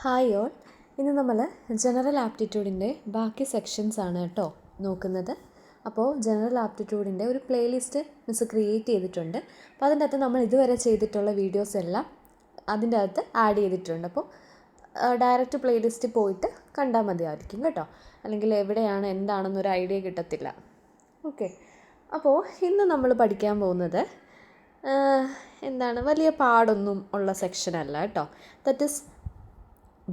Hi all. ഇന്ന് നമ്മൾ general ആപ്റ്റിറ്റ്യൂഡിൻ്റെ ബാക്കി സെക്ഷൻസ് ആണ് കേട്ടോ നോക്കുന്നത്. അപ്പോൾ ജനറൽ ആപ്റ്റിറ്റ്യൂഡിൻ്റെ ഒരു പ്ലേലിസ്റ്റ് മിസ് ക്രിയേറ്റ് ചെയ്തിട്ടുണ്ട്. അപ്പോൾ അതിൻ്റെ അകത്ത് നമ്മൾ ഇതുവരെ ചെയ്തിട്ടുള്ള വീഡിയോസ് എല്ലാം അതിൻ്റെ അകത്ത് ആഡ് ചെയ്തിട്ടുണ്ട്. അപ്പോൾ ഡയറക്റ്റ് പ്ലേലിസ്റ്റ് പോയിട്ട് കണ്ടാൽ മതിയായിരിക്കും കേട്ടോ, അല്ലെങ്കിൽ എവിടെയാണ് എന്താണെന്നൊരു ഐഡിയ കിട്ടത്തില്ല. ഓക്കെ, അപ്പോൾ ഇന്ന് നമ്മൾ പഠിക്കാൻ പോകുന്നത് വലിയ പാടൊന്നും ഉള്ള സെക്ഷനല്ല കേട്ടോ. That is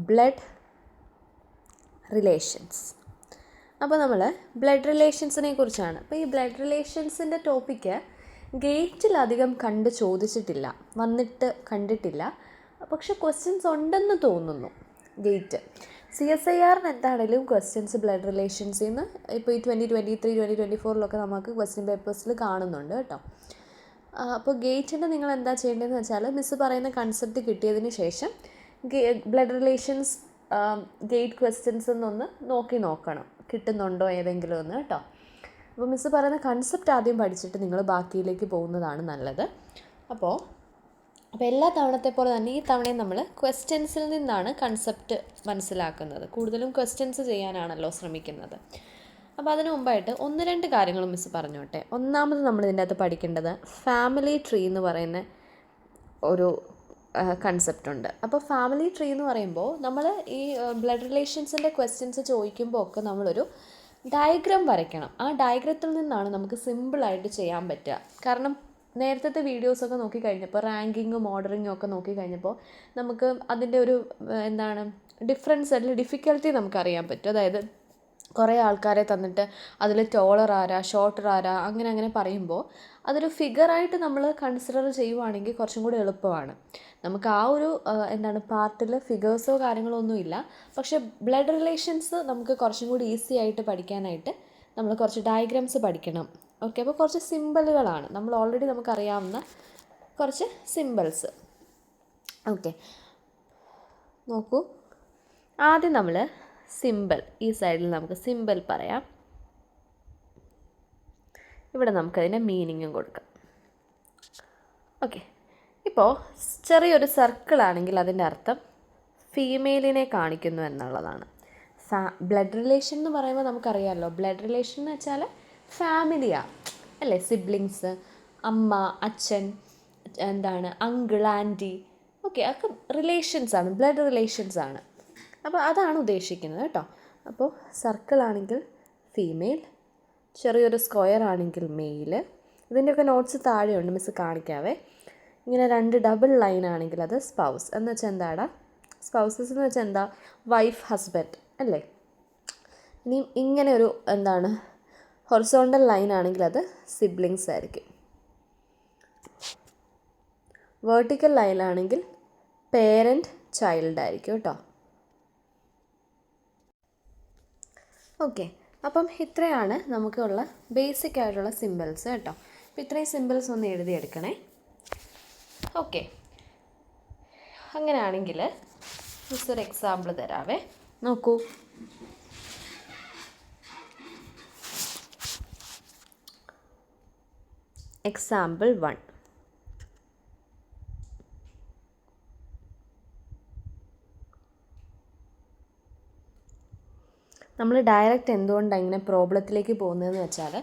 blood relations. അപ്പോൾ നമ്മൾ ബ്ലഡ് റിലേഷൻസിനെ കുറിച്ചാണ്. അപ്പോൾ ഈ ബ്ലഡ് റിലേഷൻസിൻ്റെ ടോപ്പിക്ക് ഗേറ്റിലധികം ചോദിച്ചിട്ടില്ല, വന്നിട്ട് കണ്ടിട്ടില്ല. പക്ഷെ ക്വസ്റ്റ്യൻസ് ഉണ്ടെന്ന് തോന്നുന്നു. ഗേറ്റ് CSIR എന്താണെങ്കിലും ക്വസ്റ്റ്യൻസ് ബ്ലഡ് റിലേഷൻസിൽ നിന്ന് ഇപ്പോൾ ഈ 2023 2024 നമുക്ക് ക്വസ്റ്റ്യൻ പേപ്പേഴ്സിൽ കാണുന്നുണ്ട് കേട്ടോ. അപ്പോൾ ഗേറ്റിൻ്റെ നിങ്ങൾ എന്താ ചെയ്യേണ്ടതെന്ന് വെച്ചാൽ, മിസ്സ് പറയുന്ന കൺസെപ്റ്റ് കിട്ടിയതിന് ശേഷം ബ്ലഡ് റിലേഷൻസ് ഗേറ്റ് ക്വസ്റ്റ്യൻസ് എന്നൊന്ന് നോക്കണം കിട്ടുന്നുണ്ടോ ഏതെങ്കിലും ഒന്ന് കേട്ടോ. അപ്പോൾ മിസ്സ് പറയുന്ന കൺസെപ്റ്റ് ആദ്യം പഠിച്ചിട്ട് നിങ്ങൾ ബാക്കിയിലേക്ക് പോകുന്നതാണ് നല്ലത്. അപ്പോൾ എല്ലാ തവണത്തെ പോലെ തന്നെ ഈ തവണയും നമ്മൾ ക്വസ്റ്റ്യൻസിൽ നിന്നാണ് കൺസെപ്റ്റ് മനസ്സിലാക്കുന്നത്. കൂടുതലും ക്വസ്റ്റ്യൻസ് ചെയ്യാനാണല്ലോ ശ്രമിക്കുന്നത്. അപ്പോൾ അതിന് മുമ്പായിട്ട് 1-2 കാര്യങ്ങൾ മിസ്സ് പറഞ്ഞോട്ടെ. ഒന്നാമത് നമ്മൾ ഇതിൻ്റെ അകത്ത് പഠിക്കേണ്ടത് ഫാമിലി ട്രീ എന്ന് പറയുന്ന ഒരു കൺസെപ്റ്റ് ഉണ്ട്. അപ്പോൾ ഫാമിലി ട്രീ എന്ന് പറയുമ്പോൾ നമ്മൾ ഈ ബ്ലഡ് റിലേഷൻസിൻ്റെ ക്വസ്റ്റ്യൻസ് ചോദിക്കുമ്പോൾ ഒക്കെ നമ്മളൊരു ഡയഗ്രാം വരയ്ക്കണം. ആ ഡയഗ്രത്തിൽ നിന്നാണ് നമുക്ക് സിമ്പിളായിട്ട് ചെയ്യാൻ പറ്റുക. കാരണം നേരത്തെ വീഡിയോസൊക്കെ നോക്കിക്കഴിഞ്ഞപ്പോൾ റാങ്കിങ്ങും ഓർഡറിങ്ങും ഒക്കെ നോക്കിക്കഴിഞ്ഞപ്പോൾ നമുക്ക് അതിൻ്റെ ഒരു ഡിഫറൻസ് അല്ലെങ്കിൽ ഡിഫിക്കൽറ്റി നമുക്കറിയാൻ പറ്റും. അതായത് കുറേ ആൾക്കാരെ തന്നിട്ട് അതിൽ ടോളർ ആരാ ഷോർട്ടർ ആരാ അങ്ങനെ പറയുമ്പോൾ അതൊരു ഫിഗറായിട്ട് നമ്മൾ കൺസിഡർ ചെയ്യുവാണെങ്കിൽ കുറച്ചും കൂടി എളുപ്പമാണ്. നമുക്ക് ആ ഒരു പാർട്ടിൽ ഫിഗേഴ്സോ കാര്യങ്ങളോ ഒന്നുമില്ല. പക്ഷേ ബ്ലഡ് റിലേഷൻസ് നമുക്ക് കുറച്ചും കൂടി ഈസി ആയിട്ട് പഠിക്കാനായിട്ട് നമ്മൾ കുറച്ച് ഡയഗ്രാംസ് പഠിക്കണം. ഓക്കെ, അപ്പോൾ കുറച്ച് സിമ്പിളുകളാണ് നമ്മൾ ഓൾറെഡി നമുക്കറിയാവുന്ന കുറച്ച് സിമ്പിൾസ്. ഓക്കെ, നോക്കൂ. ആദ്യം നമ്മൾ സിമ്പിൾ, ഈ സൈഡിൽ നമുക്ക് സിമ്പിൾ പറയാം. ഇവിടെ നമുക്കതിൻ്റെ മീനിങ്ങും കൊടുക്കാം. ഓക്കെ, ഇപ്പോൾ ചെറിയൊരു സർക്കിളാണെങ്കിൽ അതിൻ്റെ അർത്ഥം ഫീമെയിലിനെ കാണിക്കുന്നു എന്നുള്ളതാണ്. ബ്ലഡ് റിലേഷൻ എന്ന് പറയുമ്പോൾ നമുക്കറിയാമല്ലോ, ബ്ലഡ് റിലേഷൻ എന്ന് വെച്ചാൽ ഫാമിലിയാണ് അല്ലേ. സിബ്ലിങ്സ്, അമ്മ, അച്ഛൻ, അങ്കിൾ, ആൻറ്റി, ഓക്കെ, അതൊക്കെ റിലേഷൻസാണ്, ബ്ലഡ് റിലേഷൻസാണ്. അപ്പോൾ അതാണ് ഉദ്ദേശിക്കുന്നത് കേട്ടോ. അപ്പോൾ സർക്കിളാണെങ്കിൽ ഫീമെയിൽ, ചെറിയൊരു സ്ക്വയർ ആണെങ്കിൽ മെയിൽ. ഇതിൻ്റെയൊക്കെ നോട്ട്സ് താഴെയുണ്ട്, മിസ് കാണിക്കാവേ. ഇങ്ങനെ 2 ഡബിൾ ലൈൻ ആണെങ്കിൽ അത് സ്പൗസ് എന്ന് വെച്ചാൽ എന്താടാ, സ്പൗസസ് എന്ന് വെച്ചാൽ എന്താ, വൈഫ്, ഹസ്ബൻഡ് അല്ലേ. ഇനി ഇങ്ങനെ ഒരു ഹൊറിസോണ്ടൽ ലൈൻ ആണെങ്കിൽ അത് സിബ്ലിങ്സ് ആയിരിക്കും. വേർട്ടിക്കൽ ലൈൻ ആണെങ്കിൽ പേരൻറ്റ് ചൈൽഡ് ആയിരിക്കും കേട്ടോ. ഓക്കെ, അപ്പം ഇത്രയാണ് നമുക്കുള്ള ബേസിക് ആയിട്ടുള്ള സിമ്പിൾസ് കേട്ടോ. അപ്പോൾ ഇത്രയും സിമ്പിൾസ് ഒന്ന് എഴുതിയെടുക്കണേ. ഓക്കെ, അങ്ങനെയാണെങ്കിൽ മിസ് ഒരു എക്സാമ്പിൾ തരാവേ. നോക്കൂ, എക്സാമ്പിൾ 1. നമ്മൾ ഡയറക്റ്റ് എന്തുകൊണ്ടാണ് ഇങ്ങനെ പ്രോബ്ലത്തിലേക്ക് പോകുന്നതെന്ന് വെച്ചാൽ,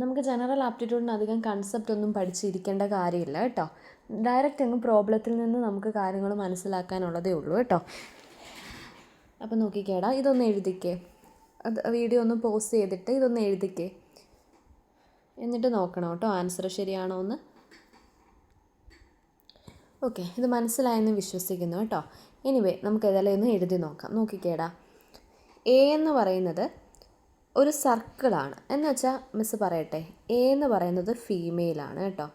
നമുക്ക് ജനറൽ ആപ്റ്റിറ്റ്യൂഡിന് അധികം കൺസെപ്റ്റ് ഒന്നും പഠിച്ചിരിക്കേണ്ട കാര്യമില്ല കേട്ടോ. ഡയറക്റ്റ് അങ്ങ് പ്രോബ്ലത്തിൽ നിന്ന് നമുക്ക് കാര്യങ്ങൾ മനസ്സിലാക്കാനുള്ളതേ ഉള്ളൂ കേട്ടോ. അപ്പോൾ നോക്കിക്കേടാ, ഇതൊന്ന് എഴുതിക്കേ. അത് വീഡിയോ ഒന്ന് പോസ് ചെയ്തിട്ട് ഇതൊന്ന് എഴുതിക്കേ, എന്നിട്ട് നോക്കണം കേട്ടോ ആൻസർ ശരിയാണോ എന്ന്. ഓക്കെ, ഇത് മനസ്സിലായെന്ന് വിശ്വസിക്കുന്നു കേട്ടോ. എനിവേ നമുക്ക് ഏതായാലും ഒന്ന് എഴുതി നോക്കാം. നോക്കിക്കേടാ, എ എന്ന് പറയുന്നത് ഒരു സർക്കിളാണ് എന്ന് വെച്ചാൽ മിസ് പറയട്ടെ, എ എന്ന് പറയുന്നത് ഫീമെയിലാണ് കേട്ടോ.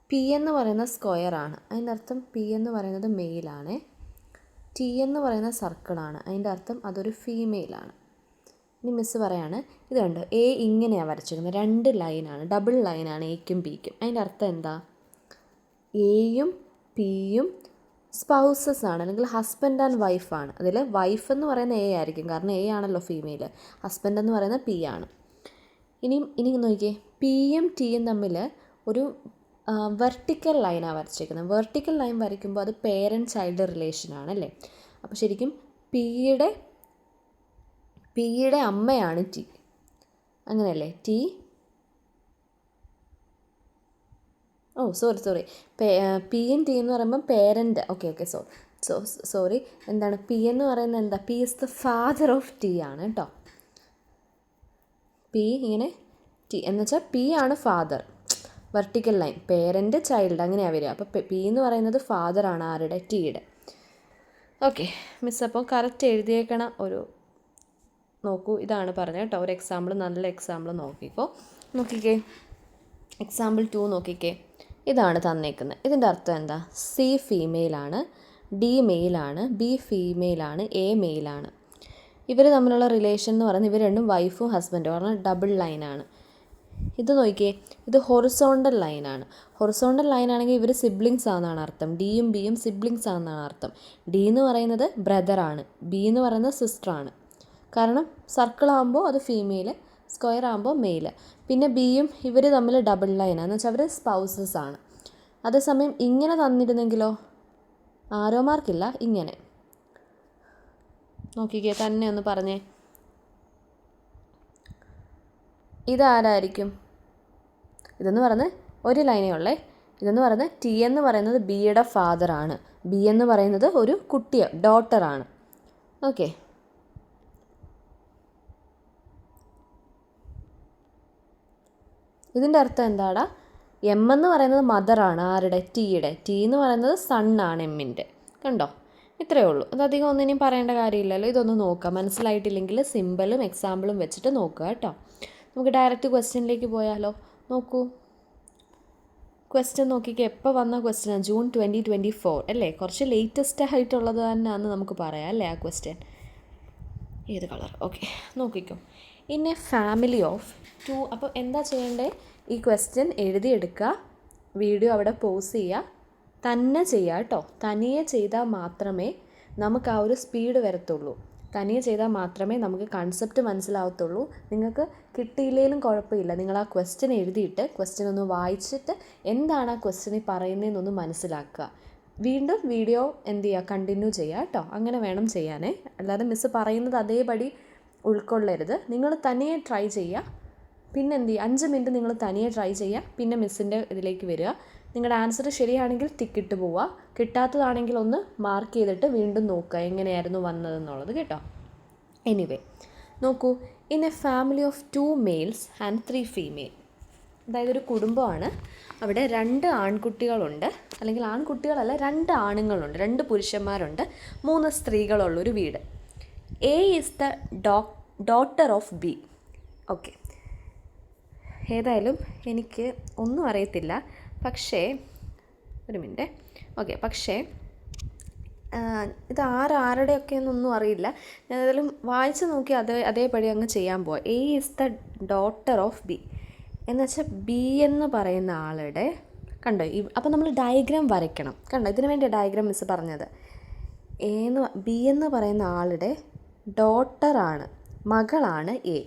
പി എന്ന് പറയുന്ന സ്ക്വയറാണ്, അതിൻ്റെ അർത്ഥം പി എന്ന് പറയുന്നത് മെയിലാണ്. ടി എന്ന് പറയുന്ന സർക്കിളാണ്, അതിൻ്റെ അർത്ഥം അതൊരു ഫീമെയിലാണ്. ഇനി മിസ് പറയാണ്, ഇത് കണ്ടോ, എ ഇങ്ങനെയാണ് വരച്ചിരിക്കുന്നത്, 2 ലൈനാണ്, ഡബിൾ ലൈനാണ് എയ്ക്കും പിക്കും. അതിൻ്റെ അർത്ഥം എന്താ, എയും പിയും സ്പൗസസ് ആണ്, അല്ലെങ്കിൽ ഹസ്ബൻഡ് ആൻഡ് വൈഫാണ്. അതിൽ വൈഫ് എന്ന് പറയുന്ന എ ആയിരിക്കും, കാരണം എ ആണല്ലോ ഫീമെയിൽ. ഹസ്ബൻഡ് എന്ന് പറയുന്നത് പി ആണ്. ഇനി നോക്കിയേ, പിയും ടിയും തമ്മിൽ ഒരു വെർട്ടിക്കൽ ലൈനാണ് വരച്ചിരിക്കുന്നത്. വെർട്ടിക്കൽ ലൈൻ വരയ്ക്കുമ്പോൾ അത് പേരൻറ്റ് ചൈൽഡ് റിലേഷനാണ് അല്ലേ. അപ്പോൾ ശരിക്കും പിയുടെ അമ്മയാണ് ടി, അങ്ങനെയല്ലേ? T sorry P N T എന്ന് പറയുമ്പം പേരൻ്റ്. ഓക്കെ സോറി എന്താണ് പി എന്ന് പറയുന്നത്? എന്താ? P is the father of T ആണ് കേട്ടോ. പി ഇങ്ങനെ ടി എന്ന് വെച്ചാൽ പി ആണ് father, vertical line, parent child അങ്ങനെയാണ് വരിക. അപ്പോൾ പി എന്ന് പറയുന്നത് ഫാദറാണ് ആരുടെ? ടിയുടെ. ഓക്കെ മിസ്, അപ്പോൾ കറക്റ്റ് എഴുതിയേക്കണ ഒരു നോക്കൂ, ഇതാണ് പറഞ്ഞത് കേട്ടോ. ഒരു എക്സാമ്പിൾ, നല്ല എക്സാമ്പിൾ നോക്കിക്കേ. എക്സാമ്പിൾ 2 നോക്കിക്കേ. ഇതാണ് തന്നേക്കുന്നത്. ഇതിൻ്റെ അർത്ഥം എന്താ? സി ഫീമെയിലാണ്, ഡി മെയിലാണ്, ബി ഫീമെയിലാണ്, എ മെയിലാണ്. ഇവർ തമ്മിലുള്ള റിലേഷൻ എന്ന് പറയുന്നത് ഇവർ രണ്ടും വൈഫും ഹസ്ബൻഡും പറഞ്ഞാൽ ഡബിൾ ലൈനാണ്. ഇത് നോക്കിയേ, ഇത് ഹൊറിസോണ്ടൽ ലൈനാണ്. ഹൊറിസോണ്ടൽ ലൈനാണെങ്കിൽ ഇവർ സിബ്ലിങ്സ് ആണെന്നാണ് അർത്ഥം. ഡിയും ബിയും സിബ്ലിങ്സ് ആണെന്നാണ് അർത്ഥം. ഡി എന്ന് പറയുന്നത് ബ്രദറാണ്, ബി എന്ന് പറയുന്നത് സിസ്റ്ററാണ്. കാരണം സർക്കിൾ ആകുമ്പോൾ അത് ഫീമെയിൽ, സ്ക്വയർ ആകുമ്പോൾ മെയിൽ. പിന്നെ ബിയും ഇവർ തമ്മിൽ ഡബിൾ ലൈനാണ്, എന്ന് വെച്ചാൽ അവർ സ്പൗസസ് ആണ്. അതേസമയം ഇങ്ങനെ തന്നിരുന്നെങ്കിലോ? ആരോ മാർക്കില്ല, ഇങ്ങനെ നോക്കിക്കേ, തന്നെ ഒന്ന് പറഞ്ഞേ, ഇതാരായിരിക്കും? ഇതെന്ന് പറയുന്നത് ഒരു ലൈനേ ഉള്ളേ. ഇതെന്ന് പറയുന്നത് ടി എന്ന് പറയുന്നത് ബിയുടെ ഫാദറാണ്, ബി എന്ന് പറയുന്നത് ഒരു കുട്ടിയെ ഡോട്ടറാണ്. ഓക്കെ, ഇതിൻ്റെ അർത്ഥം എന്താടാ? എം എന്ന് പറയുന്നത് മദറാണ് ആരുടെ? ടിയുടെ. ടി എന്ന് പറയുന്നത് സണ്ണാണ് എമ്മിൻ്റെ. കണ്ടോ? ഇത്രയേ ഉള്ളൂ. അതധികം ഒന്നിനും പറയേണ്ട കാര്യമില്ലല്ലോ. ഇതൊന്ന് നോക്കാം, മനസ്സിലായിട്ടില്ലെങ്കിൽ സിമ്പിളും എക്സാമ്പിളും വെച്ചിട്ട് നോക്കുക കേട്ടോ. നമുക്ക് ഡയറക്റ്റ് ക്വസ്റ്റ്യനിലേക്ക് പോയാലോ? നോക്കൂ, ക്വസ്റ്റ്യൻ നോക്കിക്കേ. എപ്പോൾ വന്ന ക്വസ്റ്റ്യനാണ്? ജൂൺ 2024 അല്ലേ? കുറച്ച് ലേറ്റസ്റ്റ് ആയിട്ടുള്ളത് തന്നെയാണെന്ന് നമുക്ക് പറയാം അല്ലേ ആ ക്വസ്റ്റ്യൻ. ഏത് കളർ? ഓക്കെ, നോക്കിക്കോ. In a family of 2. അപ്പോൾ എന്താ ചെയ്യേണ്ടത്? ഈ ക്വസ്റ്റ്യൻ എഴുതിയെടുക്കുക, വീഡിയോ അവിടെ പോസ് ചെയ്യുക, തന്നെ ചെയ്യുക കേട്ടോ. തനിയെ ചെയ്താൽ മാത്രമേ നമുക്ക് ആ ഒരു സ്പീഡ് വരത്തുള്ളൂ. തനിയെ ചെയ്താൽ മാത്രമേ നമുക്ക് കൺസെപ്റ്റ് മനസ്സിലാവത്തുള്ളൂ. നിങ്ങൾക്ക് കിട്ടിയില്ലെങ്കിലും കുഴപ്പമില്ല, നിങ്ങൾ ആ ക്വസ്റ്റ്യൻ എഴുതിയിട്ട് ക്വസ്റ്റ്യൻ ഒന്ന് വായിച്ചിട്ട് എന്താണ് ആ ക്വസ്റ്റ്യനിൽ പറയുന്നതെന്നൊന്ന് മനസ്സിലാക്കുക. വീണ്ടും വീഡിയോ എന്ത് ചെയ്യുക? കണ്ടിന്യൂ ചെയ്യുക കേട്ടോ. അങ്ങനെ വേണം ചെയ്യാനേ, അല്ലാതെ മിസ്സ് പറയുന്നത് അതേപടി ഉൾക്കൊള്ളരുത്. നിങ്ങൾ തനിയെ ട്രൈ ചെയ്യുക. പിന്നെ എന്ത് ചെയ്യുക? 5 മിനിറ്റ് നിങ്ങൾ തനിയെ ട്രൈ ചെയ്യുക. പിന്നെ മിസ്സിൻ്റെ ഇതിലേക്ക് വരിക. നിങ്ങളുടെ ആൻസർ ശരിയാണെങ്കിൽ ടിക്കിട്ട് പോവുക, കിട്ടാത്തതാണെങ്കിൽ ഒന്ന് മാർക്ക് ചെയ്തിട്ട് വീണ്ടും നോക്കുക എങ്ങനെയായിരുന്നു വന്നതെന്നുള്ളത് കേട്ടോ. എനിവേ നോക്കൂ, in a family of 2 males and 3 female. അതായത് ഒരു കുടുംബമാണ്, അവിടെ 2 ആൺകുട്ടികളുണ്ട്, അല്ലെങ്കിൽ ആൺകുട്ടികളല്ല, 2 ആണുങ്ങളുണ്ട്, 2 പുരുഷന്മാരുണ്ട്, 3 സ്ത്രീകളുള്ളൊരു വീട്. A is the daughter of B. Okay, ഏതായാലും എനിക്ക് ഒന്നും അറിയത്തില്ല, പക്ഷേ ഒരു മിനിറ്റ്. ഓക്കെ, പക്ഷേ ഇത് ആരുടെയൊക്കെ എന്നൊന്നും അറിയില്ല. ഞാൻ ഏതായാലും വായിച്ച് നോക്കി അതേപടി അങ്ങ് ചെയ്യാൻ പോവാം. A is the daughter of B എന്ന് വെച്ചാൽ ബി എന്ന് പറയുന്ന ആളുടെ, കണ്ടോ? അപ്പോൾ നമ്മൾ ഡയഗ്രാം വരയ്ക്കണം. കണ്ടോ? ഇതിനു വേണ്ടി ഡയഗ്രാം മിസ് പറഞ്ഞത്. ബി എന്ന് പറയുന്ന ആളുടെ ഡോട്ടറാണ്, മകളാണ് A.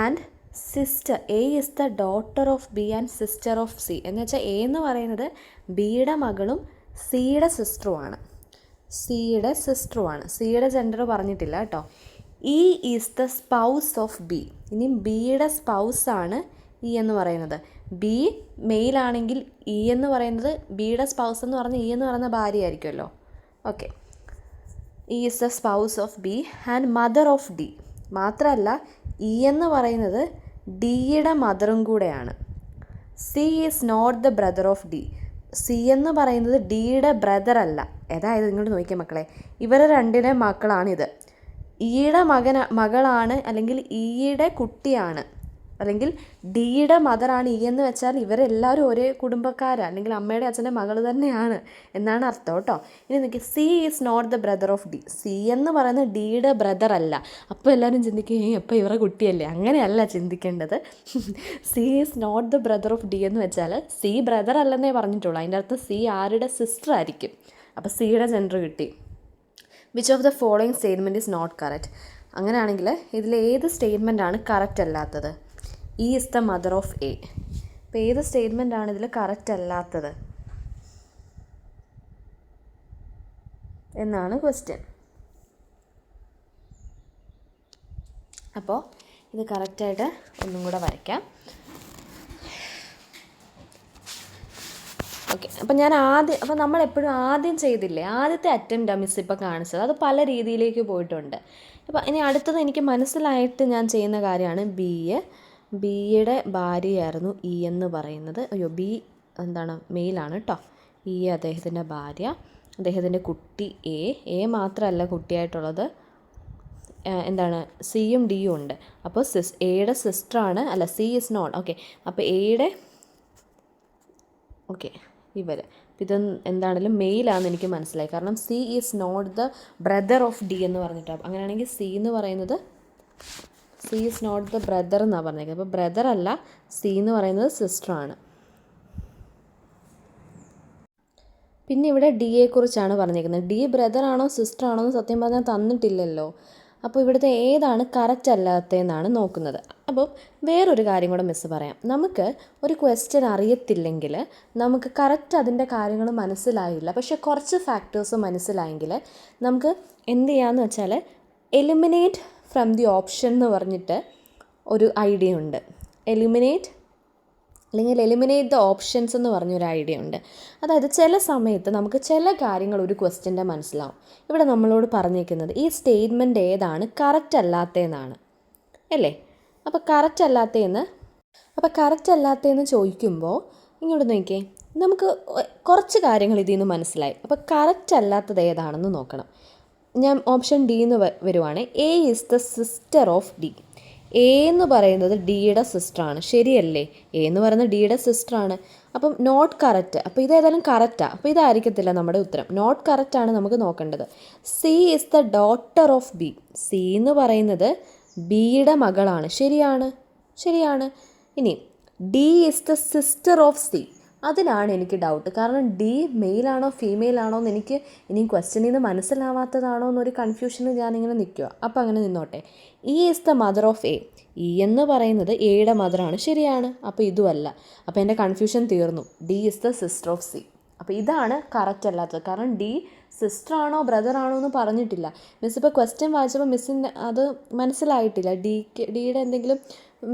And sister, A is the daughter of B and sister of C. എന്ന് വെച്ചാൽ എ എന്ന് പറയുന്നത് ബിയുടെ മകളും സിയുടെ സിസ്റ്ററുമാണ്. സിയുടെ ജെൻഡർ പറഞ്ഞിട്ടില്ല കേട്ടോ. E is the spouse of B. ഇനി ബിയുടെ സ്പൗസാണ് ഇ എന്ന് പറയുന്നത്. ബി മെയിലാണെങ്കിൽ ഇ എന്ന് പറയുന്നത്, ബിയുടെ സ്പൗസ് എന്ന് പറഞ്ഞാൽ ഇ എന്ന് പറയുന്ന ഭാര്യ ആയിരിക്കുമല്ലോ. Okay, E is the spouse of B and mother of D. മാത്രമല്ല ഇ എന്ന് പറയുന്നത് ഡിയുടെ മദറും കൂടെയാണ്. C is not the brother of D. C എന്ന് പറയുന്നത് ഡിയുടെ ബ്രദർ അല്ല. അതായത് ഇങ്ങോട്ട് നോക്കിയ മക്കളെ, ഇവരെ 2 മക്കളാണിത്. ഇയുടെ മകളാണ്, അല്ലെങ്കിൽ ഇയുടെ കുട്ടിയാണ്, അല്ലെങ്കിൽ ഡിയുടെ മദറാണ് ഇ എന്ന് വെച്ചാൽ ഇവരെല്ലാവരും ഒരേ കുടുംബക്കാരാണ്, അല്ലെങ്കിൽ അമ്മയുടെ അച്ഛൻ്റെ മകൾ തന്നെയാണ് എന്നാണ് അർത്ഥം കേട്ടോ. ഇനി നോക്കി, C is not the brother of D. C എന്ന് പറയുന്നത് ഡിയുടെ ബ്രദർ അല്ല. അപ്പോൾ എല്ലാവരും ചിന്തിക്കും, അപ്പോൾ ഇവരുടെ കുട്ടിയല്ലേ? അങ്ങനെയല്ല ചിന്തിക്കേണ്ടത്. C is not the brother of D എന്ന് വെച്ചാൽ സി ബ്രദർ അല്ലെന്നേ പറഞ്ഞിട്ടുള്ളൂ. അതിൻ്റെ അർത്ഥം സി ആരുടെ സിസ്റ്റർ ആയിരിക്കും. അപ്പോൾ സിയുടെ ജെൻഡർ കിട്ടി. Which of the following statement is not correct. അങ്ങനെയാണെങ്കിൽ ഇതിൽ ഏത് സ്റ്റേറ്റ്മെൻ്റ് ആണ് കറക്റ്റ് അല്ലാത്തത്? E is the mother of A. അപ്പോൾ ഏത് സ്റ്റേറ്റ്മെൻ്റ് ആണ് ഇതിൽ കറക്റ്റ് അല്ലാത്തത്? എന്നാണ് ക്വസ്റ്റ്യൻ. അപ്പോൾ ഇത് കറക്റ്റായിട്ട് ഒന്നും കൂടെ വരയ്ക്കാം. ഓക്കെ, അപ്പോൾ നമ്മളെപ്പോഴും ആദ്യം ചെയ്തില്ലേ, ആദ്യത്തെ അറ്റംപ്റ്റാണ് മിസ് ഇപ്പോൾ കാണിച്ചത്. അത് പല രീതിയിലേക്ക് പോയിട്ടുണ്ട്. അപ്പോൾ ഇനി അടുത്തത് എനിക്ക് മനസ്സിലായിട്ട് ഞാൻ ചെയ്യുന്ന കാര്യമാണ് ബിയുടെ ഭാര്യയായിരുന്നു ഇ എന്ന് പറയുന്നത്. ബി മെയിലാണ് കേട്ടോ. ഇ അദ്ദേഹത്തിൻ്റെ ഭാര്യ, അദ്ദേഹത്തിൻ്റെ കുട്ടി എ മാത്രമല്ല കുട്ടിയായിട്ടുള്ളത്, സിയും ഡിയും ഉണ്ട്. അപ്പോൾ എയുടെ സിസ്റ്ററാണ്, അല്ല സി ഇസ് നോട്ട്. അപ്പോൾ എയുടെ ഇവർ ഇത് എന്താണെങ്കിലും മെയിലാണെന്ന് എനിക്ക് മനസ്സിലായി. കാരണം C is not the brother of D എന്ന് പറഞ്ഞിട്ടാണ്. അങ്ങനെയാണെങ്കിൽ സി എന്ന് പറയുന്നത് C is not the brother എന്നാണ് പറഞ്ഞേക്കുന്നത്. അപ്പോൾ ബ്രദർ അല്ല, സി എന്ന് പറയുന്നത് സിസ്റ്ററാണ്. പിന്നെ ഇവിടെ ഡിയെക്കുറിച്ചാണ് പറഞ്ഞേക്കുന്നത്. ഡി ബ്രദർ ആണോ സിസ്റ്റർ ആണോ എന്ന് സത്യം പറഞ്ഞാൽ തന്നിട്ടില്ലല്ലോ. അപ്പോൾ ഇവിടുത്തെ ഏതാണ് കറക്റ്റ് അല്ലാത്തതെന്നാണ് നോക്കുന്നത്. അപ്പോൾ വേറൊരു കാര്യം കൂടെ മിസ്സ് പറയാം. നമുക്ക് ഒരു ക്വസ്റ്റ്യൻ അറിയത്തില്ലെങ്കിൽ, നമുക്ക് കറക്റ്റ് അതിൻ്റെ കാര്യങ്ങൾ മനസ്സിലായില്ല, പക്ഷേ കുറച്ച് ഫാക്ടേഴ്സ് മനസ്സിലായെങ്കിൽ നമുക്ക് എന്ത് ചെയ്യാമെന്ന് വെച്ചാൽ എലിമിനേറ്റ് ഫ്രം ദി ഓപ്ഷൻ എന്ന് പറഞ്ഞിട്ട് ഒരു ഐഡിയ ഉണ്ട്. എലിമിനേറ്റ് ദ ഓപ്ഷൻസ് എന്ന് പറഞ്ഞൊരു ഐഡിയ ഉണ്ട്. അതായത് ചില സമയത്ത് നമുക്ക് ചില കാര്യങ്ങൾ ഒരു ക്വസ്റ്റ്യൻ്റെ മനസ്സിലാവും. ഇവിടെ നമ്മളോട് പറഞ്ഞേക്കുന്നത് ഈ സ്റ്റേറ്റ്മെൻറ്റ് ഏതാണ് കറക്റ്റ് അല്ലാത്തതെന്നാണ് അല്ലേ. അപ്പോൾ കറക്റ്റ് അല്ലാത്തതെന്ന് ചോദിക്കുമ്പോൾ ഇങ്ങോട്ട് നോക്കിയേ, നമുക്ക് കുറച്ച് കാര്യങ്ങൾ ഇതിൽ നിന്ന് മനസ്സിലായി. അപ്പോൾ കറക്റ്റ് അല്ലാത്തത് ഏതാണെന്ന് നോക്കണം. ഞാൻ ഓപ്ഷൻ ഡി എന്ന് വരുവാണ്. A is the sister of D. A എന്ന് പറയുന്നത് ഡിയുടെ സിസ്റ്ററാണ്, ശരിയല്ലേ? എ എന്ന് പറയുന്നത് ഡിയുടെ സിസ്റ്ററാണ്. അപ്പം നോട്ട് കറക്റ്റ്. അപ്പോൾ ഇതേതായാലും കറക്റ്റാണ്. അപ്പോൾ ഇതായിരിക്കത്തില്ല നമ്മുടെ ഉത്തരം. നോട്ട് കറക്റ്റാണ് നമുക്ക് നോക്കേണ്ടത്. C is the daughter of B. C എന്ന് പറയുന്നത് ബിയുടെ മകളാണ്, ശരിയാണ്. ഇനി D is the sister of C. അതിലാണ് എനിക്ക് ഡൗട്ട്. കാരണം ഡി മെയിലാണോ ഫീമെയിലാണോ എന്ന് എനിക്ക് ഇനി ക്വസ്റ്റ്യനിൽ നിന്ന് മനസ്സിലാവാത്തതാണോ എന്നൊരു കൺഫ്യൂഷനിൽ ഞാനിങ്ങനെ നിൽക്കുക. അപ്പോൾ അങ്ങനെ നിന്നോട്ടെ. E is the mother of A. E എന്ന് പറയുന്നത് എയുടെ മദറാണ്, ശരിയാണ്. അപ്പോൾ ഇതുമല്ല. അപ്പോൾ എൻ്റെ കൺഫ്യൂഷൻ തീർന്നു. D is the sister of C. അപ്പോൾ ഇതാണ് കറക്റ്റ് അല്ലാത്തത്. കാരണം ഡി സിസ്റ്ററാണോ ബ്രദറാണോ എന്ന് പറഞ്ഞിട്ടില്ല. മിസ് ഇപ്പോൾ ക്വസ്റ്റ്യൻ വായിച്ചപ്പോൾ മിസ്സിന് അത് മനസ്സിലായിട്ടില്ല. ഡിയുടെ എന്തെങ്കിലും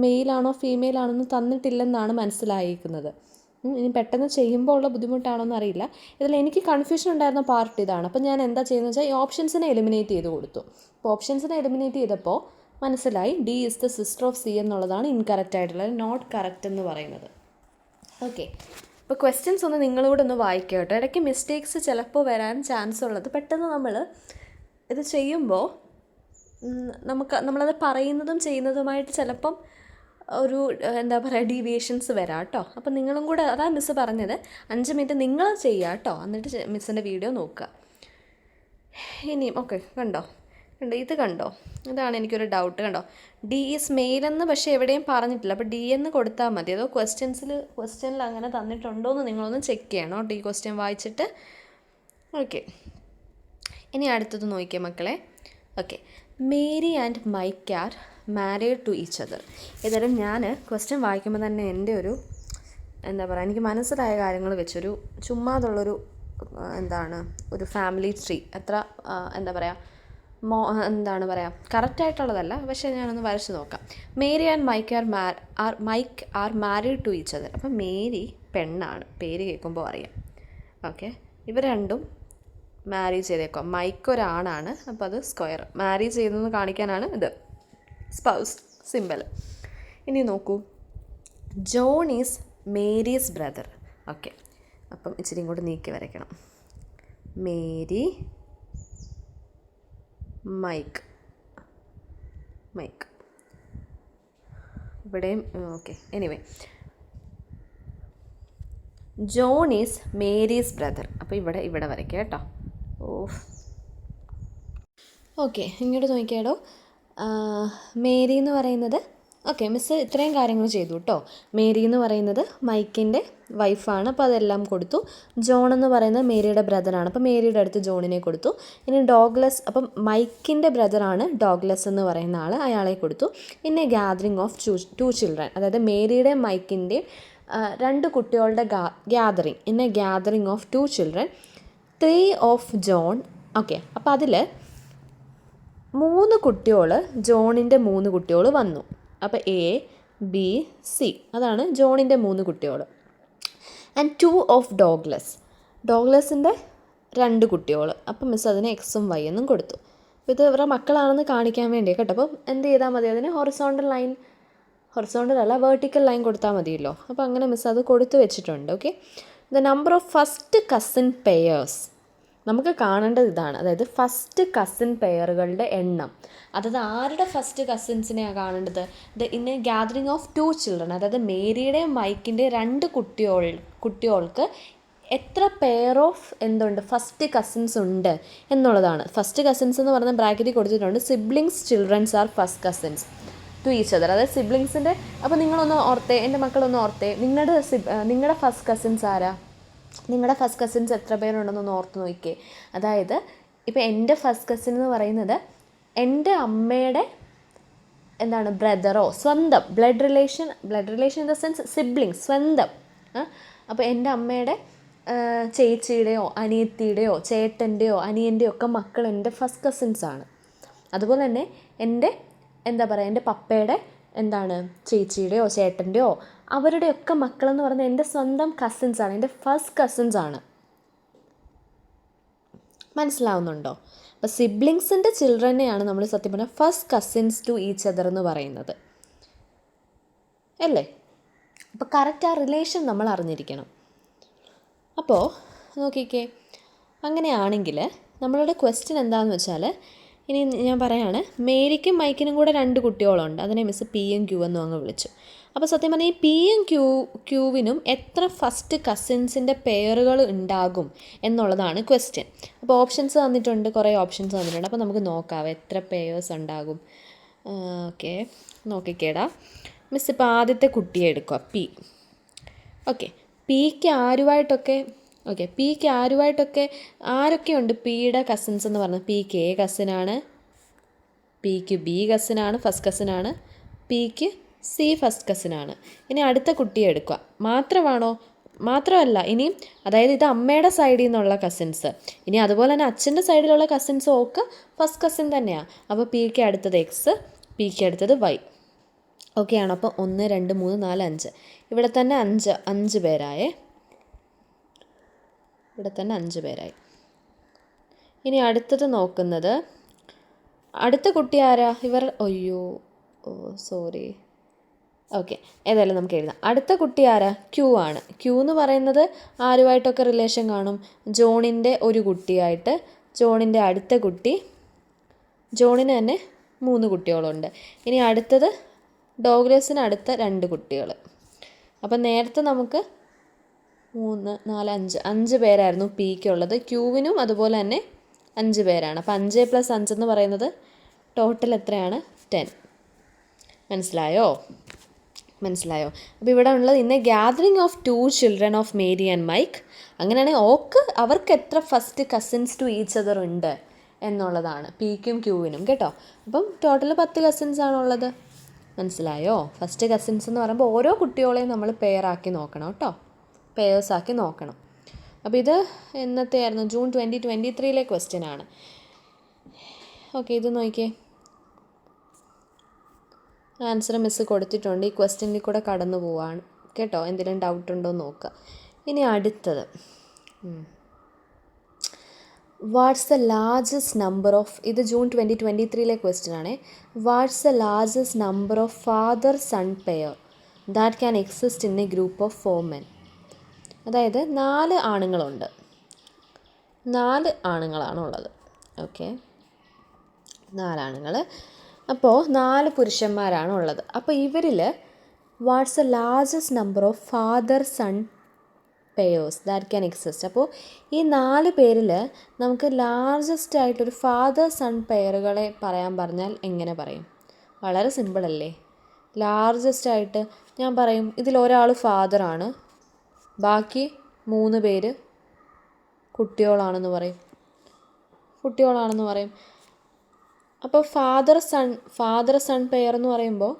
മെയിലാണോ ഫീമെയിലാണോ എന്ന് തന്നിട്ടില്ലെന്നാണ് മനസ്സിലായിരിക്കുന്നത്. ഇനി പെട്ടെന്ന് ചെയ്യുമ്പോൾ ഉള്ള ബുദ്ധിമുട്ടാണോ എന്നറിയില്ല. ഇതിൽ എനിക്ക് കൺഫ്യൂഷൻ ഉണ്ടായിരുന്ന പാർട്ട് ഇതാണ്. അപ്പോൾ ഞാൻ എന്താ ചെയ്യുന്നത് വെച്ചാൽ ഈ ഓപ്ഷൻസിനെ എലിമിനേറ്റ് ചെയ്ത് കൊടുത്തു. അപ്പോൾ ഓപ്ഷൻസിനെ എലിമിനേറ്റ് ചെയ്തപ്പോൾ മനസ്സിലായി D is the sister of C എന്നുള്ളതാണ് ഇൻകറക്റ്റ് ആയിട്ടുള്ളത്, നോട്ട് കറക്റ്റ് എന്ന് പറയുന്നത്. ഓക്കെ, അപ്പോൾ ക്വസ്റ്റ്യൻസ് ഒന്ന് നിങ്ങളോട് ഒന്ന് വായിക്കുക കേട്ടോ. ഇടയ്ക്ക് മിസ്റ്റേക്സ് ചിലപ്പോൾ വരാൻ ചാൻസ് ഉള്ളത്. പെട്ടെന്ന് നമ്മൾ ഇത് ചെയ്യുമ്പോൾ നമ്മളത് പറയുന്നതും ചെയ്യുന്നതുമായിട്ട് ചിലപ്പം ഒരു ഡീവിയേഷൻസ് വരാം കേട്ടോ. അപ്പം നിങ്ങളും കൂടെ, അതാണ് മിസ്സ് പറഞ്ഞത്, 5 മിനിറ്റ് നിങ്ങൾ ചെയ്യുക കേട്ടോ, എന്നിട്ട് മിസ്സിൻ്റെ വീഡിയോ നോക്കുക. ഇനിയും കണ്ടോ, ഇത് കണ്ടോ, ഇതാണ് എനിക്കൊരു ഡൗട്ട്. കണ്ടോ, ഡി ഈസ് മെയിലെന്ന് പക്ഷേ എവിടെയും പറഞ്ഞിട്ടില്ല. അപ്പോൾ ഡി എന്ന് കൊടുത്താൽ മതി. അതോ ക്വസ്റ്റ്യനിൽ അങ്ങനെ തന്നിട്ടുണ്ടോ എന്ന് നിങ്ങളൊന്ന് ചെക്ക് ചെയ്യണം കേട്ടോ, ഈ ക്വസ്റ്റ്യൻ വായിച്ചിട്ട്. ഇനി അടുത്തത് നോക്കിയേ മക്കളെ. Mary and Mike are married to each other. ഏതായാലും ഞാൻ ക്വസ്റ്റ്യൻ വായിക്കുമ്പോൾ തന്നെ എൻ്റെ ഒരു എനിക്ക് മനസ്സിലായ കാര്യങ്ങൾ വെച്ചൊരു ചുമ്മാതുള്ളൊരു ഒരു ഫാമിലി ട്രീ എത്ര കറക്റ്റായിട്ടുള്ളതല്ല, പക്ഷേ ഞാനൊന്ന് വരച്ച് നോക്കാം. Mary and Mike are married to each other. അപ്പം മേരി പെണ്ണാണ്, പേര് കേൾക്കുമ്പോൾ അറിയാം. ഇവർ രണ്ടും മാരി ചെയ്തേക്കാം. മൈക്ക് ഒരാണാണ്, അപ്പോൾ അത് സ്ക്വയർ. മാരി ചെയ്തെന്ന് കാണിക്കാനാണ് ഇത് സ്പൗസ് സിമ്പൽ. ഇനി നോക്കൂ, ജോൺ ഈസ് മേരീസ് ബ്രദർ. അപ്പം ഇച്ചിരി ഇങ്ങോട്ട് നീക്കി വരയ്ക്കണം. മേരി മൈക്ക് ഇവിടെയും anyway John is Mary's brother. അപ്പോൾ ഇവിടെ വരയ്ക്കാം കേട്ടോ. ഇങ്ങോട്ട് നോക്കിയാടോ. മേരി എന്ന് പറയുന്നത് മിസ്സ് ഇത്രയും കാര്യങ്ങൾ ചെയ്തു കേട്ടോ. മേരി എന്ന് പറയുന്നത് മൈക്കിൻ്റെ വൈഫാണ്, അപ്പോൾ അതെല്ലാം കൊടുത്തു. ജോൺ എന്ന് പറയുന്നത് മേരിയുടെ ബ്രദറാണ്, അപ്പോൾ മേരിയുടെ അടുത്ത് ജോണിനെ കൊടുത്തു. ഇനി ഡോഗ്ലസ്, അപ്പം മൈക്കിൻ്റെ ബ്രദറാണ് ഡോഗ്ലസ് എന്ന് പറയുന്ന ആൾ, അയാളെ കൊടുത്തു. പിന്നെ ഗ്യാദറിങ് ഓഫ് 2 ചിൽഡ്രൻ, അതായത് മേരിയുടെ മൈക്കിൻ്റെ 2 കുട്ടികളുടെ gathering. Gathering of 2 children. 3 of John okay, അപ്പോൾ അതിൽ 3 കുട്ടികൾ, ജോണിൻ്റെ 3 കുട്ടികൾ വന്നു. അപ്പോൾ എ, ബി, സി, അതാണ് ജോണിൻ്റെ 3 കുട്ടികൾ. ആൻഡ് 2 ഓഫ് ഡോഗ്ലസിൻ്റെ 2 കുട്ടികൾ. അപ്പം മിസ് അതിന് എക്സും വൈ എന്നും കൊടുത്തു. അപ്പോൾ ഇത് ഇവരുടെ മക്കളാണെന്ന് കാണിക്കാൻ വേണ്ടി കേട്ടോ. അപ്പം എന്ത് ചെയ്താൽ മതി, അതിന് ഹൊറിസോണ്ടൽ അല്ല വെർട്ടിക്കൽ ലൈൻ കൊടുത്താൽ മതിയല്ലോ. അപ്പോൾ അങ്ങനെ മിസ് അത് കൊടുത്തു വെച്ചിട്ടുണ്ട്. Okay, the number of first cousin pairs നമുക്ക് കാണേണ്ടത് ഇതാണ്. അതായത് ഫസ്റ്റ് കസിൻ പെയറുകളുടെ എണ്ണം, അതായത് ആരുടെ ഫസ്റ്റ് കസിൻസിനെയാണ് കാണേണ്ടത്? In a gathering of 2 children, അതായത് മേരിയുടെയും മൈക്കിൻ്റെ 2 കുട്ടികൾക്ക് എത്ര പെയർ ഓഫ് എന്തുണ്ട്, ഫസ്റ്റ് കസിൻസ് ഉണ്ട് എന്നുള്ളതാണ്. ഫസ്റ്റ് കസിൻസ് എന്ന് പറഞ്ഞ ബ്രാക്കറ്റിൽ കൊടുത്തിട്ടുണ്ട് siblings children's are first cousins to each other. അതായത് സിബ്ലിങ്സിൻ്റെ, അപ്പോൾ നിങ്ങളൊന്ന് ഓർത്തേ, എൻ്റെ മക്കളൊന്ന് ഓർത്തേ, നിങ്ങളുടെ ഫസ്റ്റ് കസിൻസ് ആരാ? നിങ്ങളുടെ ഫസ്റ്റ് കസിൻസ് എത്ര പേരുണ്ടെന്നൊന്ന് ഓർത്ത് നോക്കിക്കേ. അതായത് ഇപ്പോൾ എൻ്റെ ഫസ്റ്റ് കസിൻ എന്ന് പറയുന്നത് എൻ്റെ അമ്മയുടെ എന്താണ് ബ്രദറോ, സ്വന്തം blood relation in the sense siblings, സ്വന്തം. അപ്പോൾ എൻ്റെ അമ്മയുടെ ചേച്ചിയുടെയോ അനിയത്തിയുടെയോ ചേട്ടൻ്റെയോ അനിയൻ്റെയോ ഒക്കെ മക്കൾ എൻ്റെ ഫസ്റ്റ് കസിൻസാണ്. അതുപോലെ തന്നെ എൻ്റെ പപ്പയുടെ ചേച്ചിയുടെയോ ചേട്ടൻ്റെയോ അവരുടെയൊക്കെ മക്കളെന്ന് പറഞ്ഞാൽ എൻ്റെ സ്വന്തം കസിൻസാണ്, എൻ്റെ ഫസ്റ്റ് കസിൻസാണ്. മനസ്സിലാവുന്നുണ്ടോ? അപ്പോൾ സിബ്ലിങ്സിൻ്റെ ചിൽഡ്രനെയാണ് നമ്മൾ സത്യം പറഞ്ഞാൽ first cousins to each other എന്ന് പറയുന്നത് അല്ലേ? അപ്പോൾ കറക്റ്റ് ആ റിലേഷൻ നമ്മൾ അറിഞ്ഞിരിക്കണം. അപ്പോൾ നോക്കിക്കേ, അങ്ങനെയാണെങ്കിൽ നമ്മളുടെ ക്വസ്റ്റ്യൻ എന്താണെന്ന് വെച്ചാൽ, ഇനി ഞാൻ പറയാണ്, മേരിക്കും മൈക്കിനും കൂടെ 2 കുട്ടികളുണ്ട്. അതിനെ മിസ് പിയും ക്യൂ എന്നും അങ്ങ് വിളിച്ചു. അപ്പോൾ സത്യം പറഞ്ഞാൽ ഈ പിയും ക്യൂവിനും എത്ര ഫസ്റ്റ് കസിൻസിൻ്റെ പെയറുകൾ ഉണ്ടാകും എന്നുള്ളതാണ് ക്വസ്റ്റ്യൻ. അപ്പോൾ ഓപ്ഷൻസ് തന്നിട്ടുണ്ട്, കുറേ ഓപ്ഷൻസ് തന്നിട്ടുണ്ട്. അപ്പോൾ നമുക്ക് നോക്കാം എത്ര പെയേഴ്സ് ഉണ്ടാകും. ഓക്കെ, നോക്കിക്കേടാ മിസ്. ഇപ്പോൾ ആദ്യത്തെ കുട്ടിയെ എടുക്കുക, പി. ഓക്കെ, പിക്ക് ആരുമായിട്ടൊക്കെ ആരൊക്കെയുണ്ട് പിയുടെ കസിൻസ് എന്ന് പറഞ്ഞാൽ? പിക്ക് എ കസിനാണ്, പിക്ക് ബി കസിനാണ്, ഫസ്റ്റ് കസിനാണ്, പിക്ക് സി ഫസ്റ്റ് കസിനാണ്. ഇനി അടുത്ത കുട്ടിയെ എടുക്കുക. മാത്രമല്ല ഇനിയും, അതായത് ഇത് അമ്മയുടെ സൈഡിൽ നിന്നുള്ള കസിൻസ്, ഇനി അതുപോലെ തന്നെ അച്ഛൻ്റെ സൈഡിലുള്ള കസിൻസും ഒക്കെ ഫസ്റ്റ് കസിൻ തന്നെയാണ്. അപ്പോൾ പിക്ക് അടുത്തത് എക്സ്, പിക്ക് അടുത്തത് വൈ. ഓക്കെ ആണോ? അപ്പോൾ 1, 2, 3, 4, 5. ഇവിടെ തന്നെ 5 പേരായി. ഇനി അടുത്തത് നോക്കുന്നത്, അടുത്ത കുട്ടി ആരാ? സോറി. ഓക്കെ, ഏതായാലും നമുക്ക് എഴുതാം. അടുത്ത കുട്ടി ആരാ? ക്യൂ ആണ്. ക്യൂ എന്ന് പറയുന്നത് ആരുമായിട്ടൊക്കെ റിലേഷൻ കാണും? ജോണിൻ്റെ ഒരു കുട്ടിയായിട്ട്, ജോണിൻ്റെ അടുത്ത കുട്ടി, ജോണിന് തന്നെ 3 കുട്ടികളുണ്ട്. ഇനി അടുത്തത് ഡോഗ്ലസിന് അടുത്ത 2 കുട്ടികൾ. അപ്പം നേരത്തെ നമുക്ക് 3, 4, 5 പേരായിരുന്നു പിക്കുള്ളത്. ക്യൂവിനും അതുപോലെ തന്നെ 5 പേരാണ്. അപ്പോൾ 5 + 5 എന്ന് പറയുന്നത് ടോട്ടൽ എത്രയാണ്? 10. മനസ്സിലായോ? അപ്പോൾ ഇവിടെ ഉള്ളത് ഇന്ന് gathering of 2 children of Mary and Mike. അങ്ങനെയാണെങ്കിൽ അവർക്ക് എത്ര first cousins to each other ഉണ്ട് എന്നുള്ളതാണ് പിക്കും ക്യൂവിനും കേട്ടോ. അപ്പം ടോട്ടൽ 10 കസിൻസ് ആണുള്ളത്. മനസ്സിലായോ? ഫസ്റ്റ് കസിൻസ് എന്ന് പറയുമ്പോൾ ഓരോ കുട്ടികളെയും നമ്മൾ പെയറാക്കി നോക്കണം കേട്ടോ, പെയേഴ്സാക്കി നോക്കണം. അപ്പോൾ ഇത് എന്നത്തെയായിരുന്നു? ജൂൺ 2023 ക്വസ്റ്റ്യൻ ആണ്. ഓക്കെ, ഇത് നോക്കിയേ, ആൻസർ മിസ് കൊടുത്തിട്ടുണ്ട്. ഈ ക്വസ്റ്റ്യനിൽ കൂടെ കടന്നു പോവാണ് കേട്ടോ, എന്തെങ്കിലും ഡൗട്ട് ഉണ്ടോ എന്ന് നോക്കുക. ഇനി അടുത്തത്, what's the largest number of, ഇത് ജൂൺ 2023 ക്വസ്റ്റ്യൻ ആണ്. What's the largest number of father son pair that can exist in a group of 4 men. അതായത് 4 ആണുങ്ങളുണ്ട്, 4 ആണുങ്ങളാണുള്ളത്. ഓക്കെ, 4 ആണുങ്ങൾ, അപ്പോൾ 4 പുരുഷന്മാരാണ് ഉള്ളത്. അപ്പോൾ ഇവരിൽ what's the largest number of father son pairs that can exist. അപ്പോൾ ഈ 4 പേരിൽ നമുക്ക് ലാർജസ്റ്റ് ആയിട്ടൊരു ഫാദർ സൺ പെയറുകളെ പറയാൻ പറഞ്ഞാൽ എങ്ങനെ പറയും? വളരെ സിമ്പിളല്ലേ. ലാർജസ്റ്റ് ആയിട്ട് ഞാൻ പറയും, ഇതിലൊരാൾ ഫാദറാണ്, ബാക്കി 3 പേര് കുട്ടികളാണെന്ന് പറയും. അപ്പോൾ ഫാദർ സൺ പെയർ എന്ന് പറയുമ്പോൾ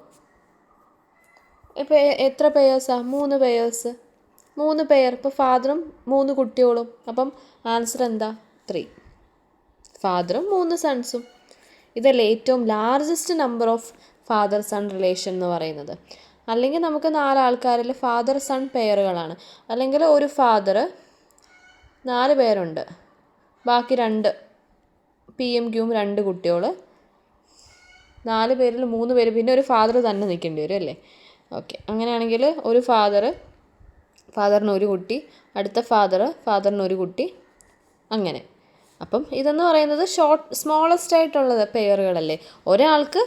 ഇപ്പോൾ എത്ര പെയേഴ്സാണ്? 3 പെയേഴ്സ്, 3 പെയർ. ഇപ്പോൾ ഫാദറും 3 കുട്ടികളും. അപ്പം ആൻസർ എന്താ? 3. ഫാദറും 3 സൺസും. ഇതല്ലേ ഏറ്റവും largest number of father son relation എന്ന് പറയുന്നത്. അല്ലെങ്കിൽ നമുക്ക് 4 ആൾക്കാരിൽ ഫാദർ സൺ പെയറുകളാണ്. അല്ലെങ്കിൽ ഒരു ഫാദർ 4 പേരുണ്ട്, ബാക്കി 2 പി എം ക്യൂവും 2 കുട്ടികൾ, 4 പേരിൽ 3 പേര്, പിന്നെ ഒരു ഫാദർ തന്നെ നിൽക്കേണ്ടി വരും അല്ലേ. ഓക്കെ, അങ്ങനെയാണെങ്കിൽ ഒരു ഫാദറിന് ഒരു കുട്ടി, അടുത്ത ഫാദറിന് ഒരു കുട്ടി, അങ്ങനെ. അപ്പം ഇതെന്ന് പറയുന്നത് സ്മോളസ്റ്റ് ആയിട്ടുള്ളത് പെയറുകളല്ലേ. ഒരാൾക്ക്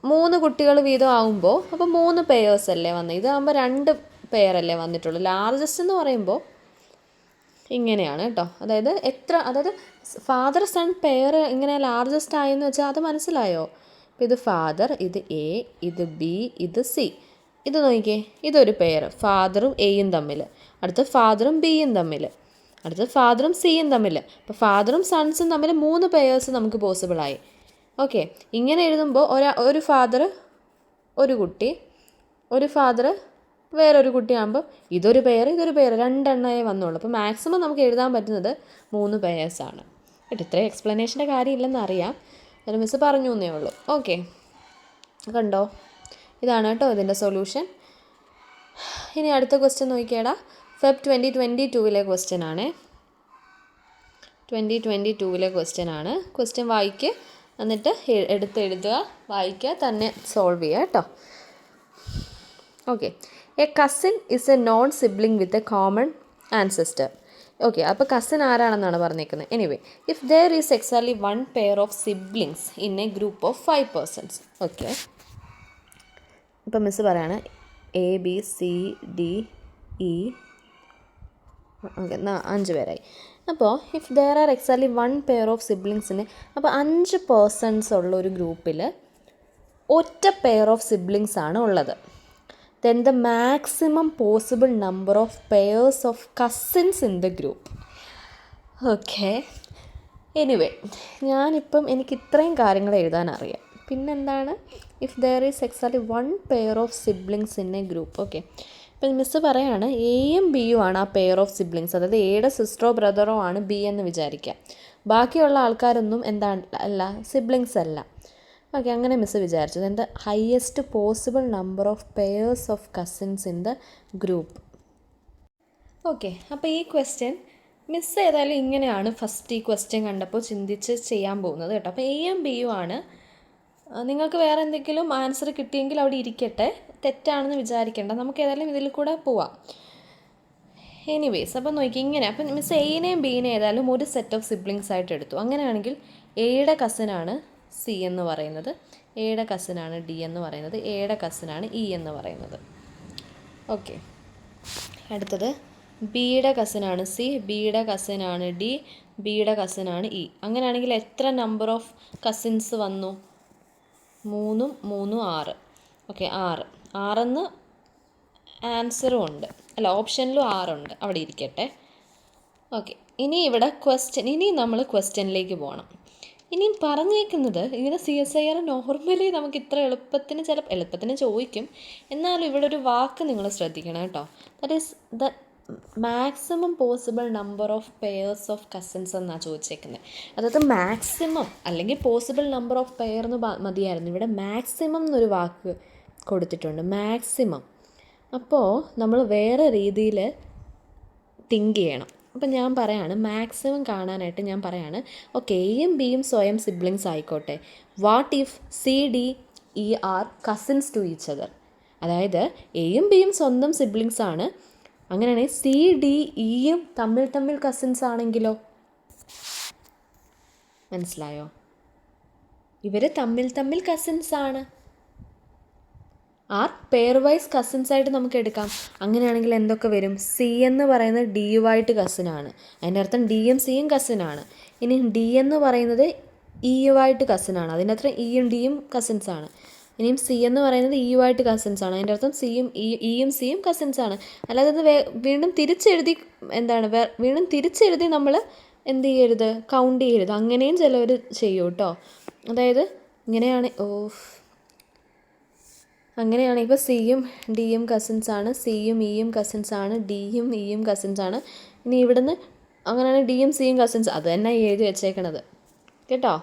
3 കുട്ടികൾ വീതം ആകുമ്പോൾ അപ്പോൾ 3 പെയേഴ്സ് അല്ലേ വന്നത്. ഇതാകുമ്പോൾ 2 പെയറല്ലേ വന്നിട്ടുള്ളൂ. ലാർജസ്റ്റ് എന്ന് പറയുമ്പോൾ ഇങ്ങനെയാണ് കേട്ടോ. അതായത് ഫാദർ സൺ പെയർ ഇങ്ങനെ ലാർജസ്റ്റ് ആയെന്ന് വെച്ചാൽ അത് മനസ്സിലായോ? അപ്പോൾ ഇത് ഫാദർ, ഇത് എ, ഇത് ബി, ഇത് സി. ഇത് നോക്കിക്കേ, ഇതൊരു പെയർ, ഫാദറും എയും തമ്മിൽ, അടുത്ത ഫാദറും ബിയും തമ്മിൽ, അടുത്ത ഫാദറും സിയും തമ്മിൽ. അപ്പോൾ ഫാദറും സൺസും തമ്മിൽ 3 പെയേഴ്സ് നമുക്ക് പോസിബിളായി. ഓക്കെ, ഇങ്ങനെ എഴുതുമ്പോൾ ഒരു ഫാദർ ഒരു കുട്ടി, ഒരു ഫാദർ വേറൊരു കുട്ടിയാകുമ്പോൾ ഇതൊരു പെയർ 2 എണ്ണമേ വന്നുള്ളൂ. അപ്പോൾ മാക്സിമം നമുക്ക് എഴുതാൻ പറ്റുന്നത് 3 പെയേഴ്സാണ് കേട്ടോ. ഇത്രയും എക്സ്പ്ലനേഷൻ്റെ കാര്യമില്ലെന്ന് അറിയാം, അത് മിസ്സ് പറഞ്ഞു എന്നേ ഉള്ളൂ. ഓക്കെ, കണ്ടോ, ഇതാണ് കേട്ടോ ഇതിൻ്റെ സൊല്യൂഷൻ. ഇനി അടുത്ത ക്വസ്റ്റ്യൻ നോക്കിയേടാ. ഫെബ് 2022 ക്വസ്റ്റ്യൻ ആണ്. 2022 ക്വസ്റ്റ്യൻ ആണ്. ക്വസ്റ്റ്യൻ വായിക്കുക, എന്നിട്ട് എഴുതുക, വായിക്കുക, തന്നെ സോൾവ് ചെയ്യുക കേട്ടോ. Okay, a cousin is a non sibling with a common ancestor. Okay, അപ്പോൾ കസിൻ ആരാണെന്നാണ് പറഞ്ഞേക്കുന്നത്. Anyway, if there is exactly 1 pair of siblings in a group of 5 persons. Okay, ഇപ്പം മിസ്സ് പറയാണ് A B C D E, okay 5 പേരായി. അപ്പോൾ if there are exactly 1 pair of സിബ്ലിങ്സിന്, അപ്പോൾ 5 persons ഉള്ള ഒരു ഗ്രൂപ്പിൽ ഒറ്റ പെയർ ഓഫ് സിബ്ലിങ്സ് ആണ് ഉള്ളത്. Then the maximum possible number of pairs of cousins in the group. Okay, anyway, എനിക്ക് ഇത്രയും കാര്യങ്ങൾ എഴുതാൻ അറിയാം. പിന്നെന്താണ്, if there is exactly 1 pair of siblings in a group. Okay, ഇപ്പം മിസ്സ് പറയാണ് എയും ബിയും ആണ് ആ പെയർ ഓഫ് സിബ്ലിങ്സ്. അതായത് എയുടെ സിസ്റ്ററോ ബ്രദറോ ആണ് ബി എന്ന് വിചാരിക്കുക. ബാക്കിയുള്ള ആൾക്കാരൊന്നും അല്ല, സിബ്ലിങ്സ് അല്ല. ഓക്കെ, അങ്ങനെ മിസ്സ് വിചാരിച്ചു. Then highest possible number of pairs of cousins in the group. Okay, അപ്പോൾ ഈ ക്വസ്റ്റ്യൻ മിസ്സ് ഏതായാലും ഇങ്ങനെയാണ് ഫസ്റ്റ് ഈ ക്വസ്റ്റ്യൻ കണ്ടപ്പോൾ ചിന്തിച്ച് ചെയ്യാൻ പോകുന്നത് കേട്ടോ. അപ്പോൾ എയും ബിയും ആണ്. നിങ്ങൾക്ക് വേറെ എന്തെങ്കിലും ആൻസർ കിട്ടിയെങ്കിൽ അവിടെ ഇരിക്കട്ടെ, തെറ്റാണെന്ന് വിചാരിക്കേണ്ട, നമുക്ക് ഏതായാലും ഇതിൽ കൂടെ പോവാം. എനിവേസ്, അപ്പോൾ നോക്കി ഇങ്ങനെ. അപ്പം മിസ് എയിനെയും ബീനെയും ഏതായാലും ഒരു സെറ്റ് ഓഫ് സിബ്ലിങ്സ് ആയിട്ട് എടുത്തു. അങ്ങനെയാണെങ്കിൽ എയുടെ കസിനാണ് സി എന്ന് പറയുന്നത്, എയുടെ കസിനാണ് ഡി എന്ന് പറയുന്നത്, എയുടെ കസിനാണ് ഇ എന്ന് പറയുന്നത്. ഓക്കെ, അടുത്തത് ബിയുടെ കസിനാണ് സി, ബിയുടെ കസിനാണ് ഡി, ബിയുടെ കസിനാണ് ഇ. അങ്ങനെയാണെങ്കിൽ എത്ര നമ്പർ ഓഫ് കസിൻസ് വന്നു? 3 3 6. ഓക്കെ, 6 ആൻസറും ഉണ്ട്, അല്ല ഓപ്ഷനിലും 6 ഉണ്ട്, അവിടെ ഇരിക്കട്ടെ. ഓക്കെ, ഇനി നമ്മൾ ക്വസ്റ്റ്യനിലേക്ക് പോകണം. ഇനിയും പറഞ്ഞേക്കുന്നത് ഇങ്ങനെ CSIR നോർമലി നമുക്ക് ഇത്ര എളുപ്പത്തിന് ചോദിക്കും. എന്നാലും ഇവിടെ ഒരു വാക്ക് നിങ്ങൾ ശ്രദ്ധിക്കണം കേട്ടോ. That is the maximum possible number of pairs of cousins എന്നാണ് ചോദിച്ചേക്കുന്നത്. അതായത് മാക്സിമം അല്ലെങ്കിൽ പോസിബിൾ നമ്പർ ഓഫ് പെയർ എന്ന് മതിയായിരുന്നു. ഇവിടെ മാക്സിമം എന്നൊരു വാക്ക് കൊടുത്തിട്ടുണ്ട്, മാക്സിമം. അപ്പോൾ നമ്മൾ വേറെ രീതിയിൽ തിങ്ക് ചെയ്യണം. അപ്പം ഞാൻ പറയാണ്, മാക്സിമം കാണാനായിട്ട് ഞാൻ പറയാണ്, ഓക്കെ എയും ബിയും സ്വയം സിബ്ലിങ്സ് ആയിക്കോട്ടെ. What if C D E are cousins to each other? അതായത് എയും ബിയും സ്വന്തം സിബ്ലിങ്സ് ആണ്. അങ്ങനെയാണെങ്കിൽ സി ഡി ഇയും തമ്മിൽ കസിൻസ് ആണെങ്കിലോ? മനസ്സിലായോ? ഇവർ തമ്മിൽ കസിൻസ് ആണ്. ആർ പെയർ വൈസ് കസിൻസ് ആയിട്ട് നമുക്ക് എടുക്കാം. അങ്ങനെയാണെങ്കിൽ എന്തൊക്കെ വരും? സി എന്ന് പറയുന്നത് ഡി യുമായിട്ട് കസിനാണ്, അതിൻ്റെ അർത്ഥം ഡിയും സിയും കസിനാണ്. ഇനി ഡി എന്ന് പറയുന്നത് ഇ യുമായിട്ട് കസിനാണ്, അതിൻ്റെ അർത്ഥം ഇയും ഡിയും കസിൻസാണ്. ഇനിയും സി എന്ന് പറയുന്നത് ഇ യുമായിട്ട് കസിൻസാണ്, അതിൻ്റെ അർത്ഥം ഇയും സിയും കസിൻസാണ്. അല്ലാതെ അത് വീണ്ടും തിരിച്ചെഴുതി നമ്മൾ എന്ത് ചെയ്യരുത്, കൗണ്ട് ചെയ്യരുത്. അങ്ങനെയും ചിലവർ ചെയ്യും കേട്ടോ. അതായത് അങ്ങനെയാണ് ഇപ്പോൾ സിയും ഡിയും കസിൻസാണ്, സിയും ഇയും കസിൻസാണ്, ഡിയും ഇയും കസിൻസാണ്. ഇനി ഇവിടുന്ന് അങ്ങനെയാണ് ഡിയും സിയും കസിൻസ്, അത് തന്നെ എഴുതി വെച്ചേക്കണത് കേട്ടോ.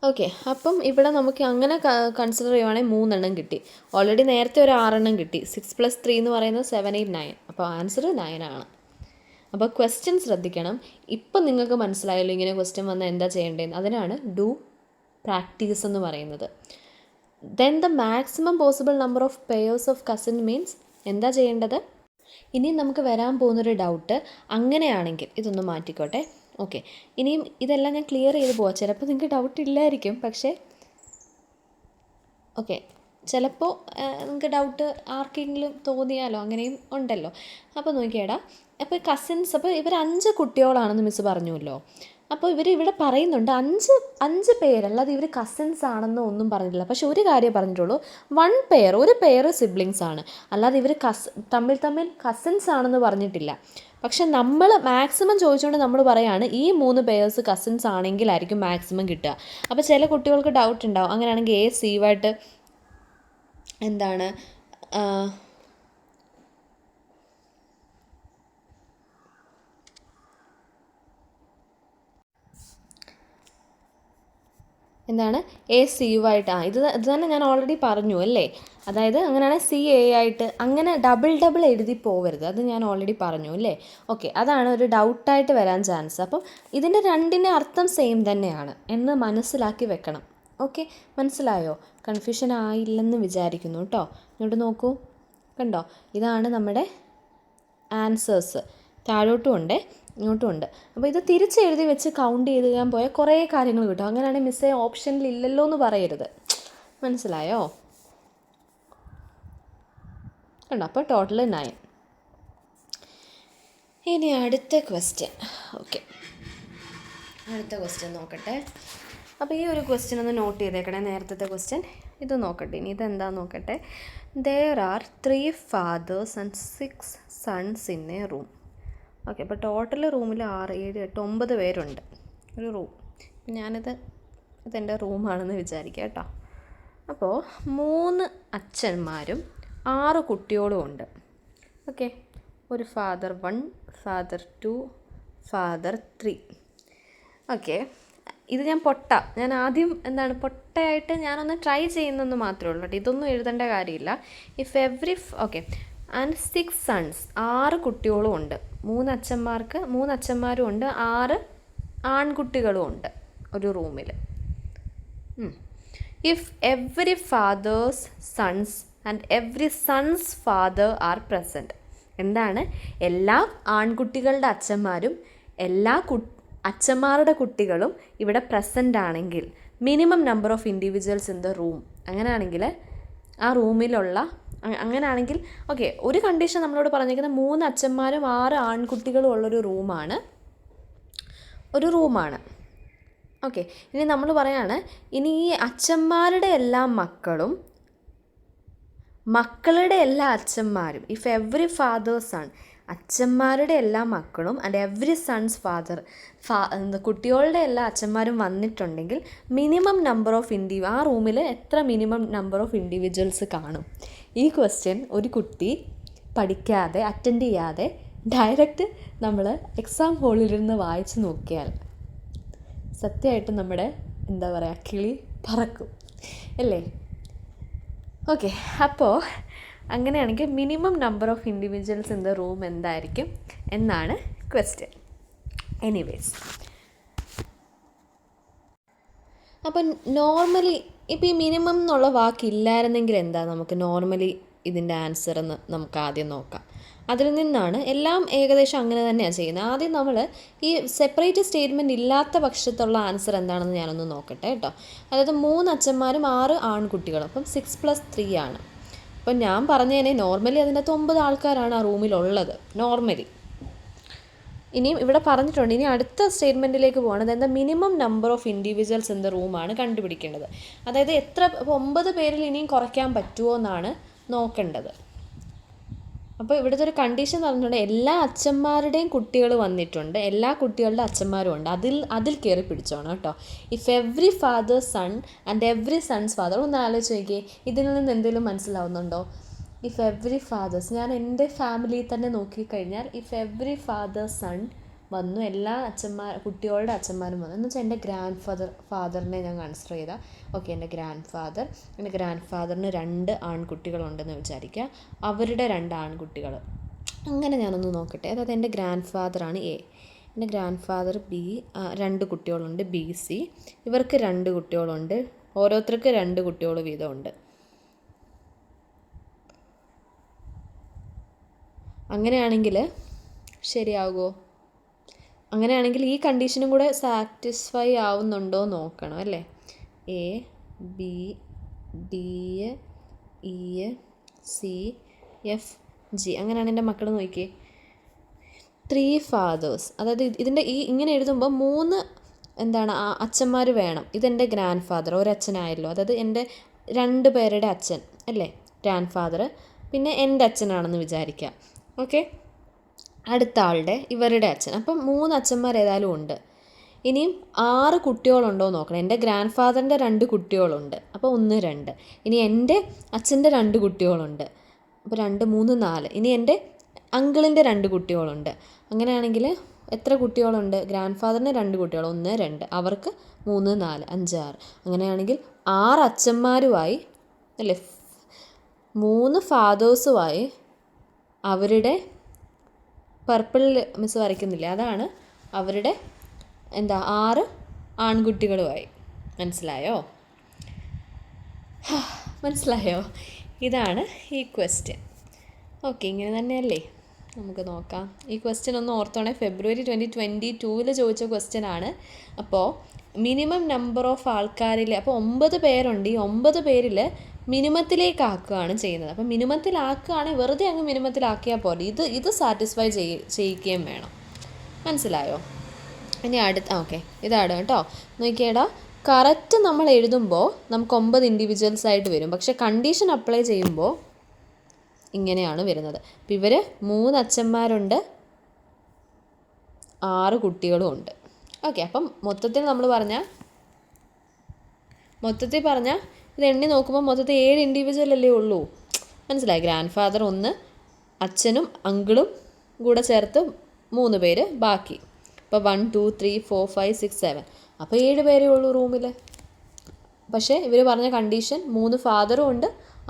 ഓക്കെ, അപ്പം ഇവിടെ നമുക്ക് അങ്ങനെ കൺസിഡർ ചെയ്യുവാണെങ്കിൽ 3 എണ്ണം കിട്ടി. ഓൾറെഡി നേരത്തെ ഒരു 6 എണ്ണം കിട്ടി. 6 + 3 എന്ന് പറയുന്നത് 7, 8, 9. അപ്പോൾ ആൻസർ 9 ആണ്. അപ്പോൾ ക്വസ്റ്റ്യൻ ശ്രദ്ധിക്കണം. ഇപ്പം നിങ്ങൾക്ക് മനസ്സിലായല്ലോ ഇങ്ങനെ ക്വസ്റ്റ്യൻ വന്നാൽ എന്താ ചെയ്യേണ്ടതെന്ന്. അതിനാണ് ഡു പ്രാക്ടീസ് എന്ന് പറയുന്നത്. Then the maximum possible number of pairs of cousin means എന്താ ചെയ്യേണ്ടത്? ഇനി നമുക്ക് വരാൻ പോകുന്നൊരു ഡൗട്ട്, അങ്ങനെയാണെങ്കിൽ ഇതൊന്ന് മാറ്റിക്കോട്ടെ. ഓക്കെ, ഇനിയും ഇതെല്ലാം ഞാൻ ക്ലിയർ ചെയ്ത് പോവാം. ചിലപ്പോൾ നിങ്ങൾക്ക് ഡൗട്ട് ഇല്ലായിരിക്കും, പക്ഷേ ഓക്കെ, ചിലപ്പോൾ നിങ്ങൾക്ക് ഡൗട്ട് ആർക്കെങ്കിലും തോന്നിയാലോ, അങ്ങനെയും ഉണ്ടല്ലോ. അപ്പോൾ നോക്കിയേടാ, അപ്പോൾ കസിൻസ്, അപ്പോൾ ഇവർ 5 കുട്ടികളാണെന്ന് മിസ്സ് പറഞ്ഞുവല്ലോ. അപ്പോൾ ഇവർ ഇവിടെ പറയുന്നുണ്ട് 5 പേരല്ലാതെ ഇവർ കസിൻസ് ആണെന്നോ ഒന്നും പറഞ്ഞിട്ടില്ല. പക്ഷെ ഒരു കാര്യം പറഞ്ഞിട്ടുള്ളൂ, ഒരു പെയർ സിബ്ലിങ്സ് ആണ്, അല്ലാതെ ഇവർ തമ്മിൽ കസിൻസ് ആണെന്ന് പറഞ്ഞിട്ടില്ല. പക്ഷെ നമ്മൾ മാക്സിമം ചോദിച്ചുകൊണ്ട് നമ്മൾ പറയുകയാണ് ഈ 3 പേഴ്സ് കസിൻസ് ആണെങ്കിലായിരിക്കും മാക്സിമം കിട്ടുക. അപ്പോൾ ചില കുട്ടികൾക്ക് ഡൗട്ട് ഉണ്ടാവും, അങ്ങനെയാണെങ്കിൽ എ സിയുമായിട്ട് എന്താണ് എ സി യു ആയിട്ട്, ഇത് തന്നെ ഞാൻ ഓൾറെഡി പറഞ്ഞു അല്ലേ. അതായത് അങ്ങനെയാണ് സി എ ആയിട്ട്, അങ്ങനെ ഡബിൾ എഴുതി പോവരുത്, അത് ഞാൻ ഓൾറെഡി പറഞ്ഞു അല്ലേ. ഓക്കെ, അതാണ് ഒരു ഡൗട്ടായിട്ട് വരാൻ ചാൻസ്. അപ്പം ഇതിൻ്റെ രണ്ടിൻ്റെ അർത്ഥം സെയിം തന്നെയാണ് എന്ന് മനസ്സിലാക്കി വെക്കണം. ഓക്കെ, മനസ്സിലായോ? കൺഫ്യൂഷൻ ആയില്ലെന്ന് വിചാരിക്കുന്നു കേട്ടോ. ഇങ്ങോട്ട് നോക്കൂ, കണ്ടോ, ഇതാണ് നമ്മുടെ ആൻസേഴ്സ്. താഴോട്ടും ഉണ്ട് ഇങ്ങോട്ടും ഉണ്ട്. അപ്പോൾ ഇത് തിരിച്ചെഴുതി വെച്ച് കൗണ്ട് ചെയ്ത് ഞാൻ പോയാൽ കുറേ കാര്യങ്ങൾ കിട്ടും. അങ്ങനെയാണെങ്കിൽ മിസ്സേ ഓപ്ഷനിൽ ഇല്ലല്ലോ എന്ന് പറയരുത്, മനസ്സിലായോ? കണ്ടോ, അപ്പോൾ ടോട്ടൽ 9. ഇനി അടുത്ത ക്വസ്റ്റ്യൻ. ഓക്കെ, അടുത്ത ക്വസ്റ്റ്യൻ നോക്കട്ടെ. അപ്പോൾ ഈ ഒരു ക്വസ്റ്റ്യൻ ഒന്ന് നോട്ട് ചെയ്തേക്കണേ, നേരത്തെ ക്വസ്റ്റ്യൻ. ഇത് നോക്കട്ടെ, ഇനി ഇതെന്താ നോക്കട്ടെ. There are 3 fathers and 6 sons in a room. Okay, അപ്പോൾ ടോട്ടൽ റൂമിൽ 6, 7, 8, 9 പേരുണ്ട് ഒരു റൂം. ഇതെൻ്റെ റൂമാണെന്ന് വിചാരിക്കുക കേട്ടോ. അപ്പോൾ 3 അച്ഛന്മാരും 6 കുട്ടികളും ഉണ്ട്. ഓക്കെ, ഒരു ഫാദർ 1, ഫാദർ 2, ഫാദർ 3. ഓക്കെ, ഇത് ഞാൻ ആദ്യം പൊട്ടയായിട്ട് ഞാനൊന്ന് ട്രൈ ചെയ്യുന്നെന്ന് മാത്രമേ ഉള്ളൂ കേട്ടോ. ഇതൊന്നും എഴുതേണ്ട കാര്യമില്ല. ഓക്കെ, ആൻഡ് 6 സൺസ്, 6 കുട്ടികളും ഉണ്ട്. 3 അച്ഛന്മാരും ഉണ്ട്, 6 ആൺകുട്ടികളും ഉണ്ട് ഒരു റൂമിൽ. If every father's sons and every son's father are present. എന്താണ്? എല്ലാ ആൺകുട്ടികളുടെ അച്ഛന്മാരും എല്ലാ അച്ഛന്മാരുടെ കുട്ടികളും ഇവിടെ പ്രസൻ്റ് ആണെങ്കിൽ minimum number of individuals in the room. അങ്ങനെയാണെങ്കിൽ ആ റൂമിലുള്ള അങ്ങനെയാണെങ്കിൽ ഓക്കെ, ഒരു കണ്ടീഷൻ നമ്മളോട് പറഞ്ഞിരിക്കുന്നത് 3 അച്ഛന്മാരും 6 ആൺകുട്ടികളും ഉള്ളൊരു റൂമാണ്. ഓക്കെ, ഇനി നമ്മൾ പറയാണ്, ഇനി ഈ അച്ഛന്മാരുടെ എല്ലാ മക്കളുടെ എല്ലാ അച്ഛന്മാരും, ഇഫ് എവറി ഫാദേഴ്സ് സൺ, അച്ഛന്മാരുടെ എല്ലാ മക്കളും ആൻഡ് എവറി സൺസ് ഫാദർ, കുട്ടികളുടെ എല്ലാ അച്ഛന്മാരും വന്നിട്ടുണ്ടെങ്കിൽ മിനിമം നമ്പർ ഓഫ് ആ റൂമിൽ എത്ര മിനിമം നമ്പർ ഓഫ് ഇൻഡിവിജ്വൽസ് കാണും? ഈ ക്വസ്റ്റ്യൻ ഒരു കുട്ടി പഠിക്കാതെ അറ്റൻഡ് ചെയ്യാതെ ഡയറക്റ്റ് നമ്മൾ എക്സാം ഹോളിലിരുന്ന് വായിച്ച് നോക്കിയാൽ സത്യമായിട്ടും നമ്മുടെ കിളി പറക്കും അല്ലേ? ഓക്കെ, അപ്പോൾ അങ്ങനെയാണെങ്കിൽ minimum number of individuals in the room എന്തായിരിക്കും എന്നാണ് ക്വസ്റ്റ്യൻ. എനിവേസ്, അപ്പം നോർമലി ഇപ്പോൾ ഈ മിനിമം എന്നുള്ള വാക്കില്ലായിരുന്നെങ്കിൽ എന്താ നമുക്ക് നോർമലി ഇതിൻ്റെ ആൻസർ എന്ന് നമുക്ക് ആദ്യം നോക്കാം. അതിൽ നിന്നാണ് എല്ലാം ഏകദേശം അങ്ങനെ തന്നെയാണ് ചെയ്യുന്നത്. ആദ്യം നമ്മൾ ഈ സെപ്പറേറ്റ് സ്റ്റേറ്റ്മെൻറ്റ് ഇല്ലാത്ത പക്ഷത്തുള്ള ആൻസർ എന്താണെന്ന് ഞാനൊന്ന് നോക്കട്ടെ കേട്ടോ. അതായത് 3 അച്ഛന്മാരും 6 ആൺകുട്ടികളും, അപ്പം 6 + 3 ആണ്. അപ്പം ഞാൻ പറഞ്ഞതിനെ നോർമലി അതിനകത്ത് 9 ആൾക്കാരാണ് ആ റൂമിലുള്ളത് നോർമലി. ഇനിയും ഇവിടെ പറഞ്ഞിട്ടുണ്ട്, ഇനി അടുത്ത സ്റ്റേറ്റ്മെൻറ്റിലേക്ക് പോകണം. അതായത് minimum number of individuals in the റൂമാണ് കണ്ടുപിടിക്കേണ്ടത്. അതായത് 9 പേരിൽ ഇനിയും കുറയ്ക്കാൻ പറ്റുമോ എന്നാണ് നോക്കേണ്ടത്. അപ്പോൾ ഇവിടുത്തെ ഒരു കണ്ടീഷൻ പറഞ്ഞിട്ടുണ്ട്, എല്ലാ അച്ഛന്മാരുടെയും കുട്ടികൾ വന്നിട്ടുണ്ട്, എല്ലാ കുട്ടികളുടെ അച്ഛന്മാരും ഉണ്ട്. അതിൽ കയറി പിടിച്ചോണം കേട്ടോ. If every father son and every son's father. ഒന്ന് ആലോചിച്ച് നോക്കിയേ, ഇതിൽ നിന്ന് എന്തെങ്കിലും മനസ്സിലാവുന്നുണ്ടോ? ഇഫ് എവ്രി ഫാദേഴ്സ്, ഞാൻ എൻ്റെ ഫാമിലിയിൽ തന്നെ നോക്കിക്കഴിഞ്ഞാൽ ഇഫ് എവ്രി ഫാദേഴ്സ് സൺ വന്നു, എല്ലാ കുട്ടികളുടെ അച്ഛന്മാരും വന്നു എന്ന് വെച്ചാൽ എൻ്റെ ഫാദറിനെ ഞാൻ കൺസിഡർ ചെയ്താൽ ഓക്കെ, എൻ്റെ ഗ്രാൻഡ് ഫാദറിന് 2 ആൺകുട്ടികളുണ്ടെന്ന് വിചാരിക്കുക, അവരുടെ 2 ആൺകുട്ടികൾ, അങ്ങനെ ഞാനൊന്ന് നോക്കട്ടെ. അതായത് എൻ്റെ ഗ്രാൻഡ് ഫാദറാണ് എ, എൻ്റെ ഗ്രാൻഡ് ഫാദർ ബി, 2 കുട്ടികളുണ്ട് ബി സി, ഇവർക്ക് 2 കുട്ടികളുണ്ട്, ഓരോരുത്തർക്ക് 2 കുട്ടികൾ വീതമുണ്ട്. അങ്ങനെയാണെങ്കിൽ ശരിയാകുമോ? അങ്ങനെയാണെങ്കിൽ ഈ കണ്ടീഷനും കൂടെ സാറ്റിസ്ഫൈ ആവുന്നുണ്ടോ നോക്കണം അല്ലേ. A B D E C F G, അങ്ങനെയാണ് എൻ്റെ മക്കൾ നോക്കിയേ. 3 ഫാദേഴ്സ്, അതായത് ഇതിൻ്റെ ഇങ്ങനെ എഴുതുമ്പോൾ 3 അച്ഛന്മാർ വേണം. ഇതെൻ്റെ ഗ്രാൻഡ് ഫാദർ, ഒരച്ഛനായല്ലോ, അതായത് എൻ്റെ 2 പേരുടെ അച്ഛൻ അല്ലേ ഗ്രാൻഡ് ഫാദർ, പിന്നെ എൻ്റെ അച്ഛനാണെന്ന് വിചാരിക്കുക. ഓക്കെ, അടുത്ത ആളുടെ ഇവരുടെ അച്ഛൻ, അപ്പം 3 അച്ഛന്മാർ ഏതായാലും ഉണ്ട്. ഇനിയും 6 കുട്ടികളുണ്ടോ നോക്കണം. എൻ്റെ ഗ്രാൻഡ് ഫാദറിൻ്റെ 2 കുട്ടികളുണ്ട്, അപ്പോൾ 1 2. ഇനി എൻ്റെ അച്ഛൻ്റെ 2 കുട്ടികളുണ്ട്, അപ്പോൾ 2 3 4. ഇനി എൻ്റെ അങ്കിളിൻ്റെ 2 കുട്ടികളുണ്ട്. അങ്ങനെയാണെങ്കിൽ എത്ര കുട്ടികളുണ്ട്? ഗ്രാൻഡ് ഫാദറിന് 2 കുട്ടികൾ, 1 2, അവർക്ക് 3 4 5 6. അങ്ങനെയാണെങ്കിൽ 6 അച്ഛന്മാരുമായി അല്ലേ, 3 ഫാദേഴ്സുമായി, അവരുടെ പർപ്പിൾ മിസ് വരയ്ക്കുന്നില്ല, അതാണ് അവരുടെ 6 ആൺകുട്ടികളുമായി. മനസ്സിലായോ? ഇതാണ് ഈ ക്വസ്റ്റ്യൻ. ഓക്കെ, ഇങ്ങനെ തന്നെയല്ലേ? നമുക്ക് നോക്കാം. ഈ ക്വസ്റ്റ്യൻ ഒന്ന് ഓർത്തോണേ, February 2022 ചോദിച്ച ക്വസ്റ്റ്യൻ ആണ്. അപ്പോൾ മിനിമം നമ്പർ ഓഫ് ആൾക്കാരിൽ, അപ്പോൾ 9 പേരുണ്ട്, ഈ 9 പേരിൽ മിനിമത്തിലേക്ക് ആക്കുകയാണ് ചെയ്യുന്നത്. അപ്പം മിനിമത്തിലാക്കുകയാണെങ്കിൽ വെറുതെ അങ്ങ് മിനിമത്തിലാക്കിയാൽ പോലെ ഇത് സാറ്റിസ്ഫൈ ചെയ്യിക്കുകയും വേണം. മനസ്സിലായോ? ഇനി ഓക്കെ, ഇതാണ് കേട്ടോ. നോക്കിയേടാ, കറക്റ്റ് നമ്മൾ എഴുതുമ്പോൾ നമുക്ക് 9 ഇൻഡിവിജ്വൽസ് ആയിട്ട് വരും, പക്ഷേ കണ്ടീഷൻ അപ്ലൈ ചെയ്യുമ്പോൾ ഇങ്ങനെയാണ് വരുന്നത്. ഇപ്പം ഇവർ 3 അച്ഛന്മാരുണ്ട്, 6 കുട്ടികളും ഉണ്ട്. ഓക്കെ, അപ്പം മൊത്തത്തിൽ പറഞ്ഞാൽ ഇത് എണ്ണി നോക്കുമ്പോൾ മൊത്തത്തിൽ 7 ഇൻഡിവിജ്വൽ അല്ലേ ഉള്ളൂ. മനസ്സിലായി? ഗ്രാൻഡ് ഫാദർ 1, അച്ഛനും അങ്കിളും കൂടെ ചേർത്ത് 3 പേര് ബാക്കി. അപ്പോൾ 1 2 3 4 5 6 7, അപ്പോൾ 7 പേരേ ഉള്ളൂ റൂമിൽ. പക്ഷേ ഇവർ പറഞ്ഞ കണ്ടീഷൻ 3 ഫാദറും ഉണ്ട്,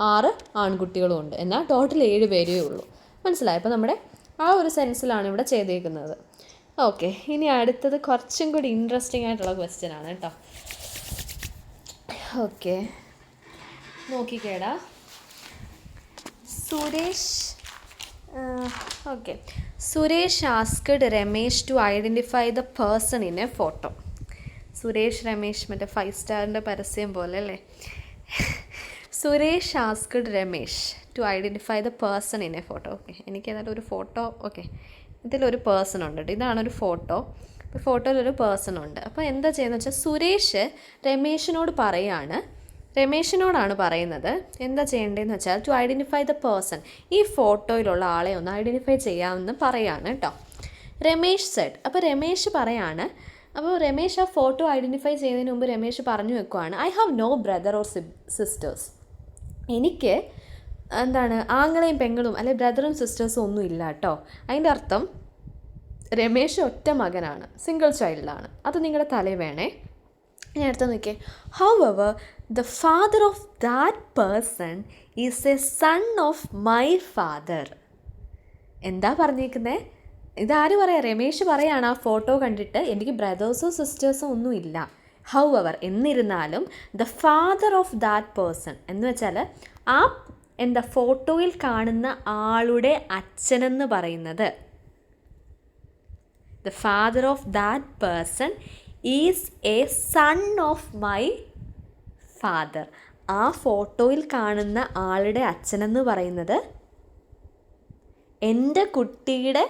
6 ആൺകുട്ടികളും ഉണ്ട്, എന്നാൽ ടോട്ടൽ 7 പേരേ ഉള്ളൂ. മനസ്സിലായി? അപ്പോൾ നമ്മുടെ ആ ഒരു സെൻസിലാണ് ഇവിടെ ചെയ്തേക്കുന്നത്. ഓക്കെ, ഇനി അടുത്തത് കുറച്ചും കൂടി ഇൻട്രസ്റ്റിംഗ് ആയിട്ടുള്ള ക്വസ്റ്റ്യൻ ആണ് കേട്ടോ. ഓക്കെ, നോക്കിക്കേടാ. Suresh asked Ramesh to identify the person in a photo. Ramesh മറ്റേ 5 സ്റ്റാറിൻ്റെ പരസ്യം പോലെ അല്ലേ. Suresh asked Ramesh to identify the person in a photo. Okay, എനിക്കേതായാലും ഒരു ഫോട്ടോ, ഓക്കെ, ഇതിലൊരു പേഴ്സൺ ഉണ്ട് കേട്ടോ. ഇതാണൊരു ഫോട്ടോ. ഇപ്പോൾ ഫോട്ടോയിലൊരു പേഴ്സൺ ഉണ്ട്. അപ്പോൾ എന്താ ചെയ്യുന്നത് വെച്ചാൽ സുരേഷ് രമേശിനോടാണ് പറയുന്നത് എന്താ ചെയ്യേണ്ടതെന്ന് വെച്ചാൽ ടു ഐഡൻറ്റിഫൈ ദ പേഴ്സൺ, ഈ ഫോട്ടോയിലുള്ള ആളെ ഒന്ന് ഐഡൻറ്റിഫൈ ചെയ്യാമെന്ന് പറയാണ് കേട്ടോ. രമേശ് സെഡ്. അപ്പോൾ രമേശ് പറയാണ്, അപ്പോൾ രമേശ് ആ ഫോട്ടോ ഐഡൻറ്റിഫൈ ചെയ്യുന്നതിന് മുമ്പ് രമേശ് പറഞ്ഞു വെക്കുവാണ്, I have no brother or sisters. എനിക്ക് ആങ്ങളെയും പെങ്ങളും അല്ലെ ബ്രദറും സിസ്റ്റേഴ്സും ഒന്നും ഇല്ല കേട്ടോ. അതിൻ്റെ അർത്ഥം രമേശ് ഒറ്റ മകനാണ്, സിംഗിൾ ചൈൽഡാണ്. അത് നിങ്ങളുടെ തലയിൽ വേണേ. ഇനി അടുത്ത നോക്കിയേ, however the father of that person is a son of my father. എന്താ പറഞ്ഞേക്കുന്നത്? ഇതാര് പറയാം? രമേശ് പറയാണ് ആ ഫോട്ടോ കണ്ടിട്ട്, എനിക്ക് ബ്രദേഴ്സോ സിസ്റ്റേഴ്സോ ഒന്നും ഇല്ല. ഹൗവർ, എന്നിരുന്നാലും the father of that person എന്ന് വെച്ചാൽ ആ ഫോട്ടോയിൽ കാണുന്ന ആളുടെ അച്ഛനെന്ന് പറയുന്നത്, the father of that person is a son of my father. ആ ഫോട്ടോയിൽ കാണുന്ന ആളുടെ അച്ഛനെന്ന് പറയുന്നത് എൻ്റെ കുട്ടിയുടെ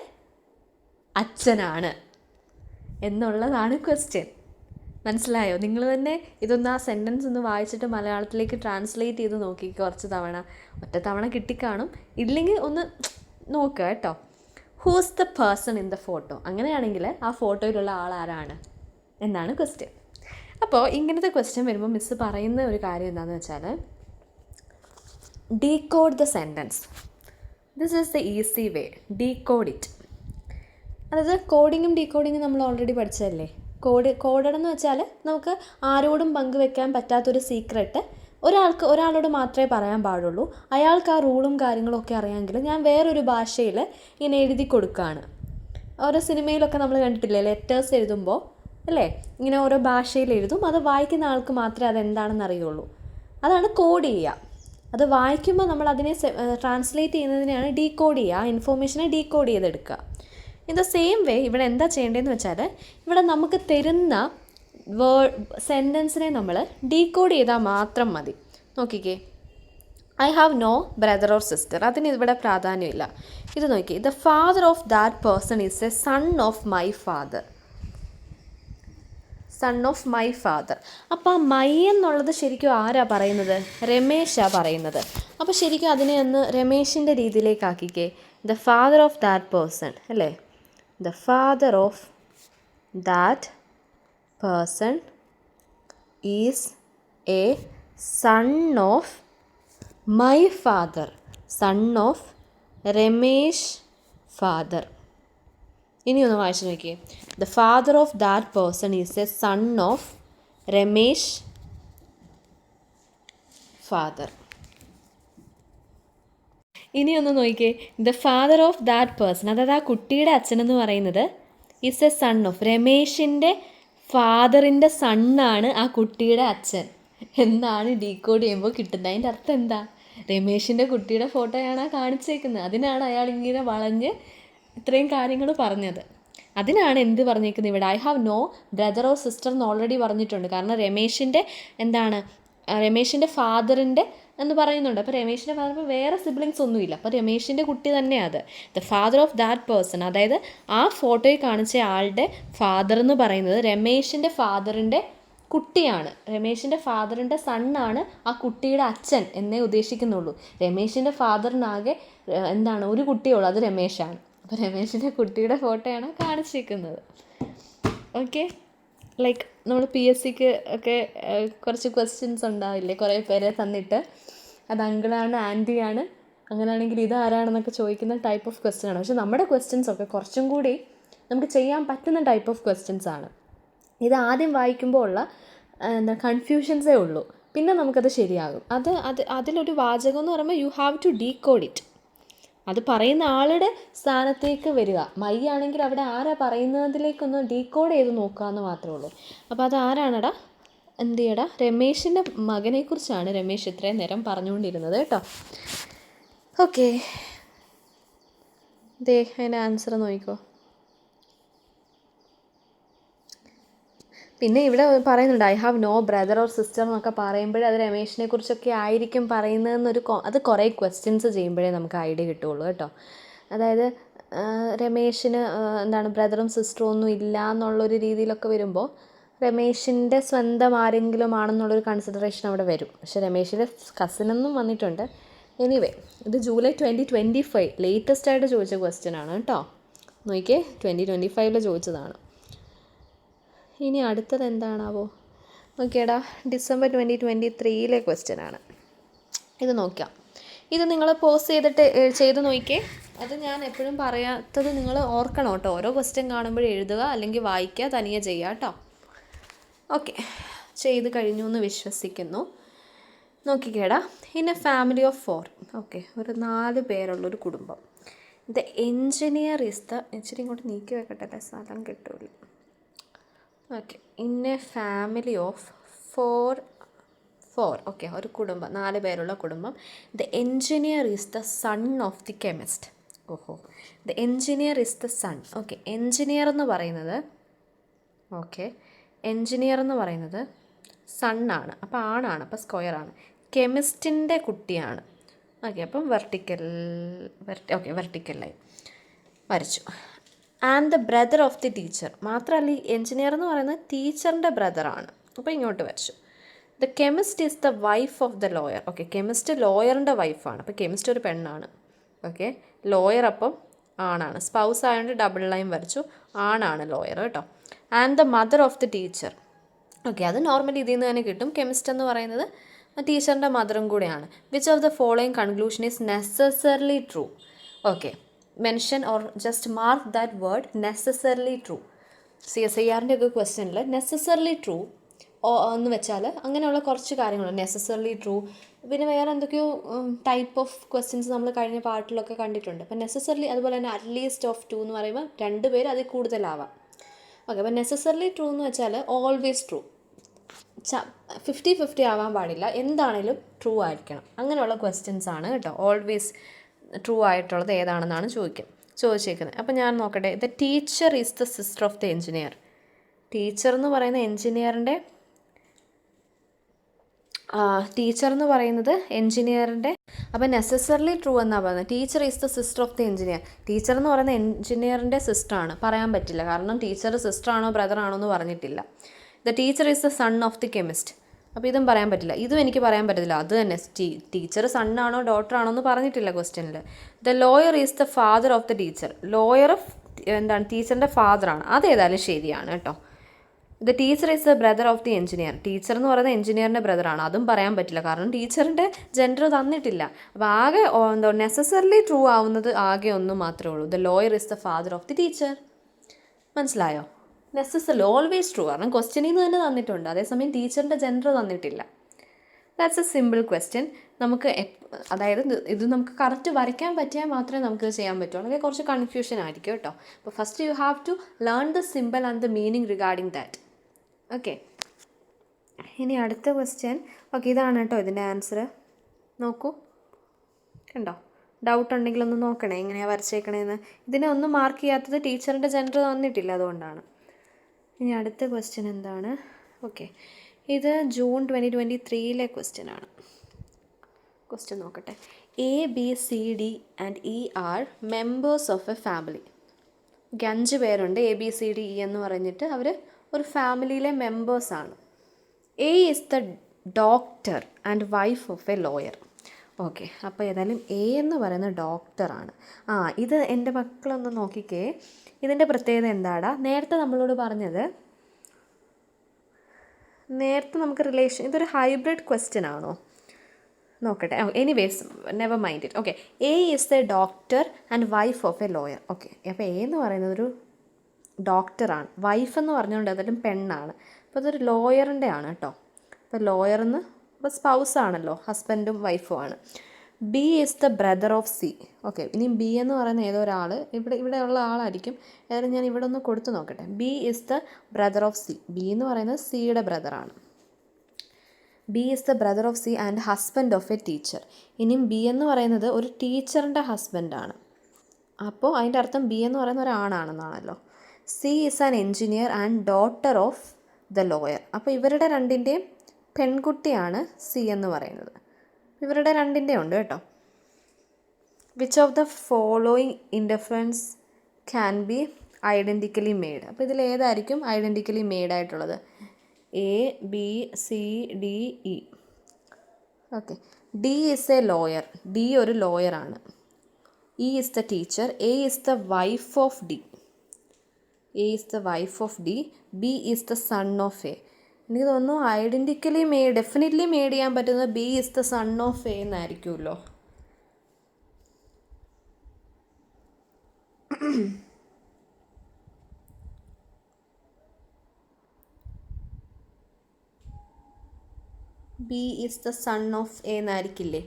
അച്ഛനാണ് എന്നുള്ളതാണ് ക്വസ്റ്റ്യൻ. മനസ്സിലായോ? നിങ്ങൾ തന്നെ ഇതൊന്ന് ആ സെൻറ്റൻസ് ഒന്ന് വായിച്ചിട്ട് മലയാളത്തിലേക്ക് ട്രാൻസ്ലേറ്റ് ചെയ്ത് നോക്കി കുറച്ച് തവണ. ഒറ്റ തവണ കിട്ടിക്കാണും, ഇല്ലെങ്കിൽ ഒന്ന് നോക്കുക കേട്ടോ. Who's the person in the photo. അങ്ങനെയാണെങ്കിൽ ആ ഫോട്ടോയിലുള്ള ആൾ ആരാണ് എന്നാണ് ക്വസ്റ്റ്യൻ. അപ്പോൾ ഇങ്ങനത്തെ ക്വസ്റ്റ്യൻ വരുമ്പോൾ മിസ്സ് പറയുന്ന ഒരു കാര്യം എന്താണെന്ന് വെച്ചാൽ, decode the sentence. This is the easy way. Decode it. അതായത് കോഡിങ്ങും ഡീകോഡിങ്ങും നമ്മൾ ഓൾറെഡി പഠിച്ചതല്ലേ. കോഡഡ് എന്ന് വെച്ചാൽ നമുക്ക് ആരോടും പങ്കുവെക്കാൻ പറ്റാത്തൊരു സീക്രട്ട് ഒരാളോട് മാത്രമേ പറയാൻ പാടുള്ളൂ. അയാൾക്ക് ആ റൂളും കാര്യങ്ങളും ഒക്കെ അറിയാമെങ്കിൽ ഞാൻ വേറൊരു ഭാഷയിൽ ഇങ്ങനെ എഴുതി കൊടുക്കുകയാണ്. ഓരോ സിനിമയിലൊക്കെ നമ്മൾ കണ്ടിട്ടില്ലേ, ലെറ്റേഴ്സ് എഴുതുമ്പോൾ അല്ലേ, ഇങ്ങനെ ഓരോ ഭാഷയിൽ എഴുതും. അത് വായിക്കുന്ന ആൾക്ക് മാത്രമേ അതെന്താണെന്ന് അറിയുള്ളൂ. അതാണ് കോഡ് ചെയ്യുക. അത് വായിക്കുമ്പോൾ നമ്മൾ അതിനെ ട്രാൻസ്ലേറ്റ് ചെയ്യുന്നതിനെയാണ് ഡീകോഡ് ചെയ്യുക. ആ ഇൻഫോർമേഷനെ ഡീകോഡ് ചെയ്തെടുക്കുക. ഇൻ ദ സെയിം വേ ഇവിടെ എന്താ ചെയ്യേണ്ടതെന്ന് വെച്ചാൽ, ഇവിടെ നമുക്ക് തരുന്ന സെൻറ്റൻസിനെ നമ്മൾ ഡീകോഡ് ചെയ്താൽ മാത്രം മതി. നോക്കിക്കേ, I have no brother or sister. അതിന് ഇവിടെ പ്രാധാന്യമില്ല. ഇത് നോക്കി, the father of that person is a son of my father. Son of my father. അപ്പോൾ ആ മൈ എന്നുള്ളത് ശരിക്കും ആരാ പറയുന്നത്? രമേശാണ് പറയുന്നത്. അപ്പോൾ ശരിക്കും അതിനെ ഒന്ന് രമേശിൻ്റെ രീതിയിലേക്ക് ആക്കിക്കേ. The father of that person അല്ലേ, the father of that person is a son of my father. Son of Ramesh father. ഇനി ഒന്ന് വായിച്ചു നോക്കിയേ. The father of that person is a son of Ramesh father. ഇനി ഒന്ന് നോക്കിയേ, the father of that person, അതായത് ആ കുട്ടിയുടെ അച്ഛനെന്ന് പറയുന്നത് ഈസ് എ സൺ ഓഫ് രമേശിൻ്റെ ഫാദറിൻ്റെ സണ്ണാണ് ആ കുട്ടിയുടെ അച്ഛൻ എന്നാണ് ഡീകോഡ് ചെയ്യുമ്പോൾ കിട്ടുന്നത്. അതിൻ്റെ അർത്ഥം എന്താ? രമേശിൻ്റെ കുട്ടിയുടെ ഫോട്ടോയാണ് കാണിച്ചേക്കുന്നത്. അതിനാണ് അയാൾ ഇങ്ങനെ വളഞ്ഞ് ഇത്രയും കാര്യങ്ങൾ പറഞ്ഞത്. അതിനാണ് എന്ത് പറഞ്ഞേക്കുന്നത് ഇവിടെ? I have no brother or sister എന്ന് ഓൾറെഡി പറഞ്ഞിട്ടുണ്ട്. കാരണം രമേശിൻ്റെ ഫാദറിൻ്റെ എന്ന് പറയുന്നുണ്ട്. അപ്പോൾ രമേശിൻ്റെ ഫാദർ വേറെ സിബ്ലിങ്സ് ഒന്നുമില്ല. അപ്പോൾ രമേശിൻ്റെ കുട്ടി തന്നെയാണ് അത്. The father of that person, അതായത് ആ ഫോട്ടോയിൽ കാണിച്ച ആളുടെ ഫാദർ എന്ന് പറയുന്നത് രമേശിൻ്റെ ഫാദറിൻ്റെ കുട്ടിയാണ്. രമേശിൻ്റെ ഫാദറിൻ്റെ സണ്ണാണ് ആ കുട്ടിയുടെ അച്ഛൻ എന്നേ ഉദ്ദേശിക്കുന്നുള്ളൂ. രമേശിൻ്റെ ഫാദറിനാകെ ഒരു കുട്ടിയുള്ളൂ, അത് രമേശാണ്. അപ്പോൾ രമേശിൻ്റെ കുട്ടിയുടെ ഫോട്ടോയാണ് കാണിച്ചിരിക്കുന്നത്. ഓക്കെ, ലൈക്ക് നമ്മൾ PSCക്ക് ഒക്കെ കുറച്ച് ക്വസ്റ്റ്യൻസ് ഉണ്ടാവില്ലേ, കുറേ പേരെ തന്നിട്ട് അത് അങ്കിളാണ് ആൻറ്റിയാണ് അങ്ങനെയാണെങ്കിൽ ഇതാരാണെന്നൊക്കെ ചോദിക്കുന്ന ടൈപ്പ് ഓഫ് ക്വസ്റ്റ്യൻ ആണ്. പക്ഷെ നമ്മുടെ ക്വസ്റ്റ്യൻസൊക്കെ കുറച്ചും കൂടി നമുക്ക് ചെയ്യാൻ പറ്റുന്ന ടൈപ്പ് ഓഫ് ക്വസ്റ്റ്യൻസ് ആണ്. ഇത് ആദ്യം വായിക്കുമ്പോൾ ഉള്ള കൺഫ്യൂഷൻസേ ഉള്ളൂ, പിന്നെ നമുക്കത് ശരിയാകും. അതിലൊരു വാചകം എന്ന് പറയുമ്പോൾ you have to decode it. അത് പറയുന്ന ആളുടെ സ്ഥാനത്തേക്ക് വരിക. മൈ ആണെങ്കിൽ അവിടെ ആരാ പറയുന്നതിലേക്കൊന്ന് ഡീകോഡ് ചെയ്ത് നോക്കുക എന്ന് മാത്രമേ ഉള്ളൂ. അപ്പോൾ അത് ആരാണടാ, എന്ത് ചെയ്യടാ, രമേശിൻ്റെ മകനെക്കുറിച്ചാണ് രമേശ് ഇത്രയും നേരം പറഞ്ഞുകൊണ്ടിരുന്നത് കേട്ടോ. ഓക്കെ, അതിൻ്റെ ആൻസർ നോക്കിക്കോ. പിന്നെ ഇവിടെ പറയുന്നുണ്ട് I have no brother or sister എന്നൊക്കെ പറയുമ്പോഴേ അത് രമേശിനെ കുറിച്ചൊക്കെ ആയിരിക്കും പറയുന്നതെന്നൊരു അത് കുറേ ക്വസ്റ്റ്യൻസ് ചെയ്യുമ്പോഴേ നമുക്ക് ഐഡിയ കിട്ടുള്ളൂ കേട്ടോ. അതായത് രമേശിന് ബ്രദറും സിസ്റ്ററും ഒന്നും ഇല്ല എന്നുള്ളൊരു രീതിയിലൊക്കെ വരുമ്പോൾ രമേശിൻ്റെ സ്വന്തം ആരെങ്കിലും ആണെന്നുള്ളൊരു കൺസിഡറേഷൻ അവിടെ വരും. പക്ഷെ രമേശിൻ്റെ കസിനൊന്നും വന്നിട്ടുണ്ട്. എനിവേ, ഇത് ജൂലൈ 2025 ലേറ്റസ്റ്റായിട്ട് ചോദിച്ച ക്വസ്റ്റ്യൻ ആണ് കേട്ടോ. നോക്കിയേ, 2025 ചോദിച്ചതാണ്. ഇനി അടുത്തത് എന്താണാവോ? നോക്കിയടാ, ഡിസംബർ 2023 ക്വസ്റ്റ്യൻ ആണ്. ഇത് നോക്കാം. ഇത് നിങ്ങൾ പോസ് ചെയ്ത് നോക്കിയേ. അത് ഞാൻ എപ്പോഴും പറയാത്തത് നിങ്ങൾ ഓർക്കണം കേട്ടോ. ഓരോ ക്വസ്റ്റ്യൻ കാണുമ്പോൾ എഴുതുക, അല്ലെങ്കിൽ വായിക്കുക, തനിയെ ചെയ്യുക കേട്ടോ. ഓക്കെ, ചെയ്ത് കഴിഞ്ഞു എന്ന് വിശ്വസിക്കുന്നു. നോക്കിക്കേടാ, in a family of 4, okay, ഒരു 4 പേരുള്ളൊരു കുടുംബം. ദ എൻജിനീയർ ഈസ് ദ, ഇച്ചിരി ഇങ്ങോട്ട് നീക്കി വെക്കട്ടെ, സ്ഥലം കിട്ടൂല. Okay, in a family of 4, okay, ഒരു കുടുംബം, 4 പേരുള്ള കുടുംബം. The engineer is the son of the chemist. ഓഹോ, the engineer is the son. Okay, engineer എന്ന് പറയുന്നത്, ഓക്കെ, എൻജിനീയർ എന്ന് പറയുന്നത് സണ്ണാണ്, അപ്പോൾ ആണാണ്, അപ്പോൾ സ്ക്വയറാണ്. കെമിസ്റ്റിൻ്റെ കുട്ടിയാണ്. ഓക്കെ, അപ്പം വെർട്ടിക്കലായി വരച്ചു. And the brother of the teacher. മാത്രമല്ല, ഈ എൻജിനീയർ എന്ന് പറയുന്നത് ടീച്ചറിൻ്റെ ബ്രദറാണ്, അപ്പോൾ ഇങ്ങോട്ട് വരച്ചു. The chemist is the wife of the lawyer. Okay, chemist ലോയറിൻ്റെ വൈഫാണ്, അപ്പോൾ കെമിസ്റ്റ് ഒരു പെണ്ണാണ്. ഓക്കെ, ലോയർ അപ്പം ആണാണ്, സ്പൗസ് ആയതുകൊണ്ട് ഡബിൾ ലൈൻ വരച്ചു, ആണാണ് ലോയർ കേട്ടോ. And the mother of the teacher. Okay, അത് നോർമലി ഇതിൽ നിന്ന് തന്നെ കിട്ടും. കെമിസ്റ്റ് എന്ന് പറയുന്നത് ടീച്ചറിൻ്റെ മദറും കൂടെയാണ്. Which of the following conclusion is necessarily true? Okay, mention or just mark that word necessarily true. CSIR-ൻ്റെ ഒക്കെ ക്വസ്റ്റ്യനിൽ നെസസറിലി ട്രൂ എന്ന് വെച്ചാൽ അങ്ങനെയുള്ള കുറച്ച് കാര്യങ്ങളുണ്ട്. നെസസറിലി ട്രൂ, പിന്നെ വേറെ എന്തൊക്കെയോ ടൈപ്പ് ഓഫ് ക്വസ്റ്റ്യൻസ് നമ്മൾ കഴിഞ്ഞ പാർട്ടിലൊക്കെ കണ്ടിട്ടുണ്ട്. അപ്പം നെസസറിലി, അതുപോലെ തന്നെ അറ്റ്ലീസ്റ്റ് ഓഫ് ടു എന്ന് പറയുമ്പോൾ 2 പേര് അതിൽ കൂടുതലാവാം. ഓക്കെ, അപ്പം നെസസറിലി ട്രൂ എന്ന് വെച്ചാൽ ഓൾവേസ് ട്രൂ, 50-50 ആവാൻ പാടില്ല, എന്താണേലും ട്രൂ ആയിരിക്കണം. അങ്ങനെയുള്ള ക്വസ്റ്റ്യൻസ് ആണ് കേട്ടോ. ഓൾവേസ് ട്രൂ ആയിട്ടുള്ളത് ഏതാണെന്നാണ് ചോദിച്ചേക്കുന്നത്. അപ്പം ഞാൻ നോക്കട്ടെ. The teacher is the sister of the engineer. Teacher എന്ന് പറയുന്നത് എഞ്ചിനീയറിൻ്റെ അപ്പം നെസസറിലി ട്രൂ എന്നാണ് പറയുന്നത്. Teacher is the sister of the engineer. Teacher എന്ന് പറയുന്നത് എഞ്ചിനീയറിൻ്റെ സിസ്റ്ററാണ്. പറയാൻ പറ്റില്ല, കാരണം ടീച്ചർ സിസ്റ്ററാണോ ബ്രദറാണോ എന്ന് പറഞ്ഞിട്ടില്ല. The teacher is the son of the chemist. അപ്പോൾ ഇതും പറയാൻ പറ്റില്ല, ഇതും എനിക്ക് പറയാൻ പറ്റത്തില്ല. അത് തന്നെ ടീച്ചർ സണ്ണാണോ ഡോട്ടറാണോ എന്ന് പറഞ്ഞിട്ടില്ല ക്വസ്റ്റ്യനിൽ. The lawyer is the father of the teacher. Lawyer ടീച്ചറിൻ്റെ ഫാദറാണ്. അതേതായാലും ശരിയാണ് കേട്ടോ. The teacher is the brother of the engineer. Teacher എന്ന് പറയുന്നത് എഞ്ചിനീയറിൻ്റെ ബ്രദറാണ്. അതും പറയാൻ പറ്റില്ല, കാരണം ടീച്ചറിൻ്റെ ജെൻഡർ തന്നിട്ടില്ല. അപ്പോൾ ആകെ നെസസറിലി ട്രൂ ആവുന്നത് ആകെ ഒന്നും മാത്രമേ ഉള്ളൂ. The lawyer is the father of the teacher. മനസ്സിലായോ? നെസസറി ഓൾവേസ് ട്രൂ, കാരണം ക്വസ്റ്റ്യനിൽ നിന്ന് തന്നെ തന്നിട്ടുണ്ട്, അതേസമയം ടീച്ചറിൻ്റെ ജെൻഡർ തന്നിട്ടില്ല. That's A simple question. നമുക്ക് അതായത് ഇത് നമുക്ക് കറക്റ്റ് വരയ്ക്കാൻ പറ്റിയാൽ മാത്രമേ നമുക്കിത് ചെയ്യാൻ പറ്റുള്ളൂ, അല്ലെങ്കിൽ കുറച്ച് കൺഫ്യൂഷൻ ആയിരിക്കും കേട്ടോ. അപ്പോൾ first you have to learn the simple and the meaning regarding that. Okay, ഇനി അടുത്ത ക്വസ്റ്റ്യൻ. ഓക്കെ, ഇതാണ് കേട്ടോ ഇതിൻ്റെ ആൻസർ. നോക്കൂ, കണ്ടോ? ഡൗട്ട് ഉണ്ടെങ്കിൽ ഒന്ന് നോക്കണേ എങ്ങനെയാണ് വരച്ചേക്കണേന്ന്. ഇതിനെ ഒന്നും മാർക്ക് ചെയ്യാത്തത് ടീച്ചറിൻ്റെ ജെൻഡർ തന്നിട്ടില്ല, അതുകൊണ്ടാണ്. ഇനി അടുത്ത ക്വസ്റ്റ്യൻ എന്താണ്? ഓക്കെ, ഇത് ജൂൺ 2023 ക്വസ്റ്റ്യനാണ്. ക്വസ്റ്റ്യൻ നോക്കട്ടെ. ABCD and E are members of A family. 5 പേരുണ്ട്, ABCDE എന്ന് പറഞ്ഞിട്ട് അവർ ഒരു ഫാമിലിയിലെ മെമ്പേഴ്സാണ്. A is the doctor and wife of A lawyer. Okay, അപ്പോൾ ഏതായാലും A എന്ന് പറയുന്നത് ഡോക്ടറാണ്. ഇത് എൻ്റെ മക്കളൊന്ന് നോക്കിക്കേ. ഇതിൻ്റെ പ്രത്യേകത എന്താടാ? നേരത്തെ നമ്മളോട് പറഞ്ഞത്, നേരത്തെ നമുക്ക് റിലേഷൻ, ഇതൊരു ഹൈബ്രിഡ് ക്വസ്റ്റ്യൻ ആണോ? നോക്കട്ടെ. Anyways, never mind it. Okay, A is the doctor and wife of A lawyer. Okay, അപ്പോൾ A എന്ന് പറയുന്നത് ഒരു ഡോക്ടറാണ്, വൈഫ് എന്ന് പറഞ്ഞുകൊണ്ട് അതിലും പെണ്ണാണ്. അപ്പോൾ അതൊരു ലോയറിൻ്റെ ആണ് കേട്ടോ. അപ്പോൾ ലോയറെന്ന്, അപ്പോൾ സ്പൗസ് ആണല്ലോ, ഹസ്ബൻഡും വൈഫും ആണ്. B is the brother of C. Okay, ഇനി B എന്ന് പറയുന്ന ഏതോ ഒരാൾ ഇവിടെയുള്ള ആളായിരിക്കും. ഏതായാലും ഞാൻ ഇവിടെ ഒന്ന് കൊടുത്തു നോക്കട്ടെ. B is the brother of C. B എന്ന് പറയുന്നത് Cയുടെ ബ്രദറാണ്. B is the brother of C and husband of A teacher. ഇനിയും B എന്ന് പറയുന്നത് ഒരു ടീച്ചറിൻ്റെ ഹസ്ബൻഡാണ്. അപ്പോൾ അതിൻ്റെ അർത്ഥം B എന്ന് പറയുന്ന ഒരാണാണെന്നാണല്ലോ. C is an engineer and daughter of the lawyer. അപ്പോൾ ഇവരുടെ രണ്ടിൻ്റെയും പെൺകുട്ടിയാണ് C എന്ന് പറയുന്നത്. ഇവരുടെ രണ്ടിൻ്റെ ഉണ്ട് കേട്ടോ. Which of the following interference can be identically made. അപ്പോൾ ഇതിൽ ഏതായിരിക്കും ഐഡൻറ്റിക്കലി മെയ്ഡ് ആയിട്ടുള്ളത്? ABCDE. Okay, D is a lawyer. D ഒരു ലോയറാണ്. E is the teacher. A is the wife of D. A is the wife of D. B is the son of A. എനിക്ക് തോന്നുന്നു identically definitely made ചെയ്യാൻ പറ്റുന്നത് B is the son of A എന്നായിരിക്കുമല്ലോ. B is the son of A എന്നായിരിക്കില്ലേ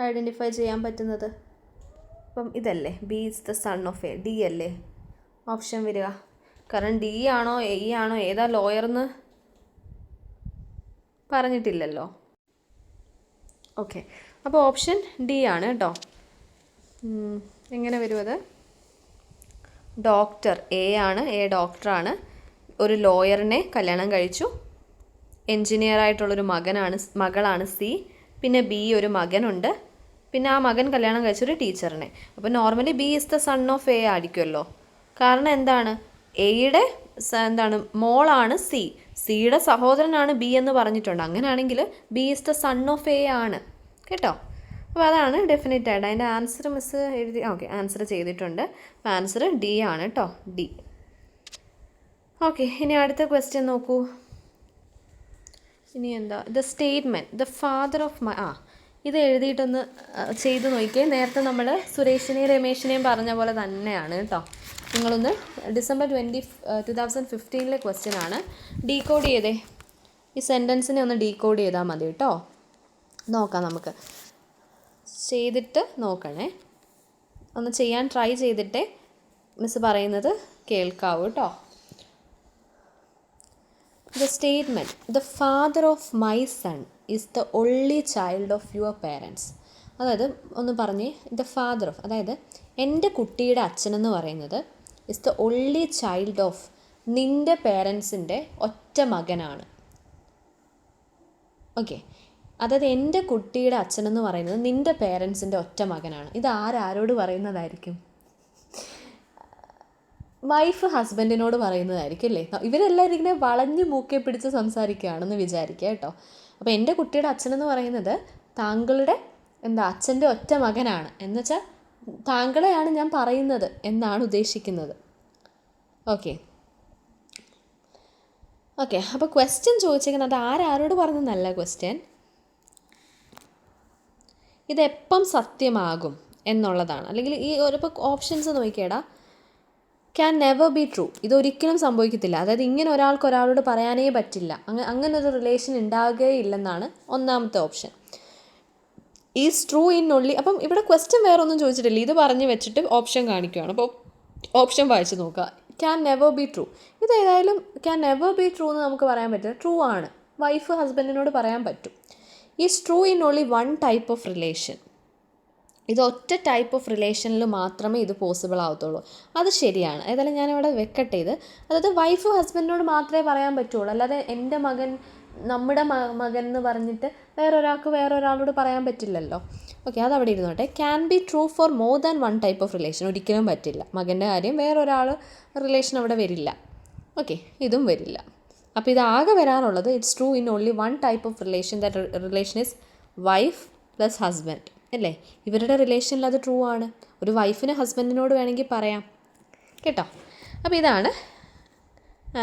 identify ചെയ്യാൻ പറ്റുന്നത്? അപ്പം ഇതല്ലേ B is the son of A. D അല്ലേ ഓപ്ഷൻ വരിക? കാരണം D ആണോ A ആണോ ഏതാ ലോയർന്ന് പറഞ്ഞിട്ടില്ലല്ലോ. ഓക്കെ, അപ്പോൾ ഓപ്ഷൻ D ആണ് കേട്ടോ. എങ്ങനെ വരും അത്? ഡോക്ടർ A ആണ്, A ഡോക്ടറാണ്, ഒരു ലോയറിനെ കല്യാണം കഴിച്ചു, എൻജിനീയർ ആയിട്ടുള്ളൊരു മകളാണ് C, പിന്നെ B ഒരു മകനുണ്ട്, പിന്നെ ആ മകൻ കല്യാണം കഴിച്ചൊരു ടീച്ചറിനെ. അപ്പോൾ normally B is the son of A ആയിരിക്കുമല്ലോ. കാരണം എന്താണ്? എയുടെ മോളാണ് C, സിയുടെ സഹോദരനാണ് B എന്ന് പറഞ്ഞിട്ടുണ്ട്. അങ്ങനെയാണെങ്കിൽ B is the son of A ആണ് കേട്ടോ. അപ്പോൾ അതാണ് ഡെഫിനറ്റ് ആയിട്ട് അതിൻ്റെ ആൻസർ മിസ് എഴുതി. ഓക്കെ, ആൻസർ ചെയ്തിട്ടുണ്ട്. അപ്പോൾ ആൻസർ D ആണ് കേട്ടോ, D. ഓക്കെ, ഇനി അടുത്ത ക്വസ്റ്റ്യൻ നോക്കൂ. ഇനി എന്താ the statement the father of my ഇത് എഴുതിയിട്ടൊന്ന് ചെയ്ത് നോക്കിയേ. നേരത്തെ നമ്മൾ സുരേഷിനെയും രമേശിനെയും പറഞ്ഞ പോലെ തന്നെയാണ് കേട്ടോ. നിങ്ങളൊന്ന് December 2015 ക്വസ്റ്റ്യൻ ആണ്. ഡീകോഡ് ചെയ്തേ, ഈ സെൻറ്റൻസിനെ ഒന്ന് ഡീകോഡ് ചെയ്താൽ മതി കേട്ടോ. നോക്കാം, നമുക്ക് ചെയ്തിട്ട് നോക്കണേ. ഒന്ന് ചെയ്യാൻ ട്രൈ ചെയ്തിട്ടേ മിസ് പറയുന്നത് കേൾക്കാവൂ കേട്ടോ. The statement, the father of my son is the only child of your parents. അതായത് ഒന്ന് പറഞ്ഞേ, ദ ഫാദർ ഓഫ്, അതായത് എൻ്റെ കുട്ടിയുടെ അച്ഛനെന്ന് പറയുന്നത് is the only child of, നിൻ്റെ പേരൻസിൻ്റെ ഒറ്റ മകനാണ്. ഓക്കെ, അതായത് എൻ്റെ കുട്ടിയുടെ അച്ഛനെന്ന് പറയുന്നത് നിൻ്റെ പേരൻസിൻ്റെ ഒറ്റ മകനാണ്. ഇത് ആരോട് പറയുന്നതായിരിക്കും? വൈഫ് ഹസ്ബൻഡിനോട് പറയുന്നതായിരിക്കും അല്ലേ. ഇവരെല്ലാവരും ഇങ്ങനെ വളഞ്ഞ് മൂക്കെ പിടിച്ച് സംസാരിക്കുകയാണെന്ന് വിചാരിക്കുക കേട്ടോ. അപ്പോൾ എൻ്റെ കുട്ടിയുടെ അച്ഛനെന്ന് പറയുന്നത് താങ്കളുടെ അച്ഛൻ്റെ ഒറ്റ മകനാണ്, എന്നുവെച്ചാൽ താങ്കളെയാണ് ഞാൻ പറയുന്നത് എന്നാണ് ഉദ്ദേശിക്കുന്നത്. ഓക്കെ, അപ്പോൾ ക്വസ്റ്റ്യൻ ചോദിച്ചിരിക്കുന്നത് ആരോട് പറഞ്ഞെന്നല്ല ക്വസ്റ്റ്യൻ, ഇതെപ്പം സത്യമാകും എന്നുള്ളതാണ്. അല്ലെങ്കിൽ ഈ ഇപ്പോൾ ഓപ്ഷൻസ് നോക്കിയേടാ, ക്യാൻ നെവർ ബി ട്രൂ, ഇതൊരിക്കലും സംഭവിക്കത്തില്ല. അതായത് ഇങ്ങനെ ഒരാളോട് പറയാനേ പറ്റില്ല, അങ്ങനൊരു റിലേഷൻ ഉണ്ടാകുകയില്ലെന്നാണ് ഒന്നാമത്തെ option. Is true in only, അപ്പം ഇവിടെ ക്വസ്റ്റ്യൻ വേറെ ഒന്നും ചോദിച്ചിട്ടില്ല, ഇത് പറഞ്ഞ് വെച്ചിട്ട് ഓപ്ഷൻ കാണിക്കുകയാണ്. അപ്പോൾ ഓപ്ഷൻ വായിച്ച് നോക്കുക. ക്യാൻ നെവർ ബി ട്രൂ, ഇതേതായാലും ക്യാൻ നെവർ ബി ട്രൂ എന്ന് നമുക്ക് പറയാൻ പറ്റില്ല, ട്രൂ ആണ്, വൈഫ് ഹസ്ബൻഡിനോട് പറയാൻ പറ്റും. Is true in only one type of relation, ഇത് ഒറ്റ ടൈപ്പ് ഓഫ് റിലേഷനിൽ മാത്രമേ ഇത് പോസിബിൾ ആവത്തുള്ളൂ. അത് ശരിയാണ്. ഏതായാലും ഞാനിവിടെ വെക്കട്ടെ ഇത്. അതായത് വൈഫ് ഹസ്ബൻഡിനോട് മാത്രമേ പറയാൻ പറ്റുള്ളൂ, അല്ലാതെ എൻ്റെ മകൻ, നമ്മുടെ മകൻ എന്ന് പറഞ്ഞിട്ട് വേറൊരാളോട് പറയാൻ പറ്റില്ലല്ലോ. ഓക്കെ, അതവിടെ ഇരുന്നോട്ടെ. Can be true for more than one type of relation, ഒരിക്കലും പറ്റില്ല. മകൻ്റെ കാര്യം വേറൊരാൾ റിലേഷൻ അവിടെ വരില്ല. ഓക്കെ, ഇതും വരില്ല. അപ്പോൾ ഇതാകെ വരാനുള്ളത് it's true in only one type of relation, that relation is wife plus husband അല്ലേ. ഇവരുടെ റിലേഷനിൽ അത് ട്രൂ ആണ്. ഒരു വൈഫിന് ഹസ്ബൻഡിനോട് വേണമെങ്കിൽ പറയാം കേട്ടോ. അപ്പോൾ ഇതാണ്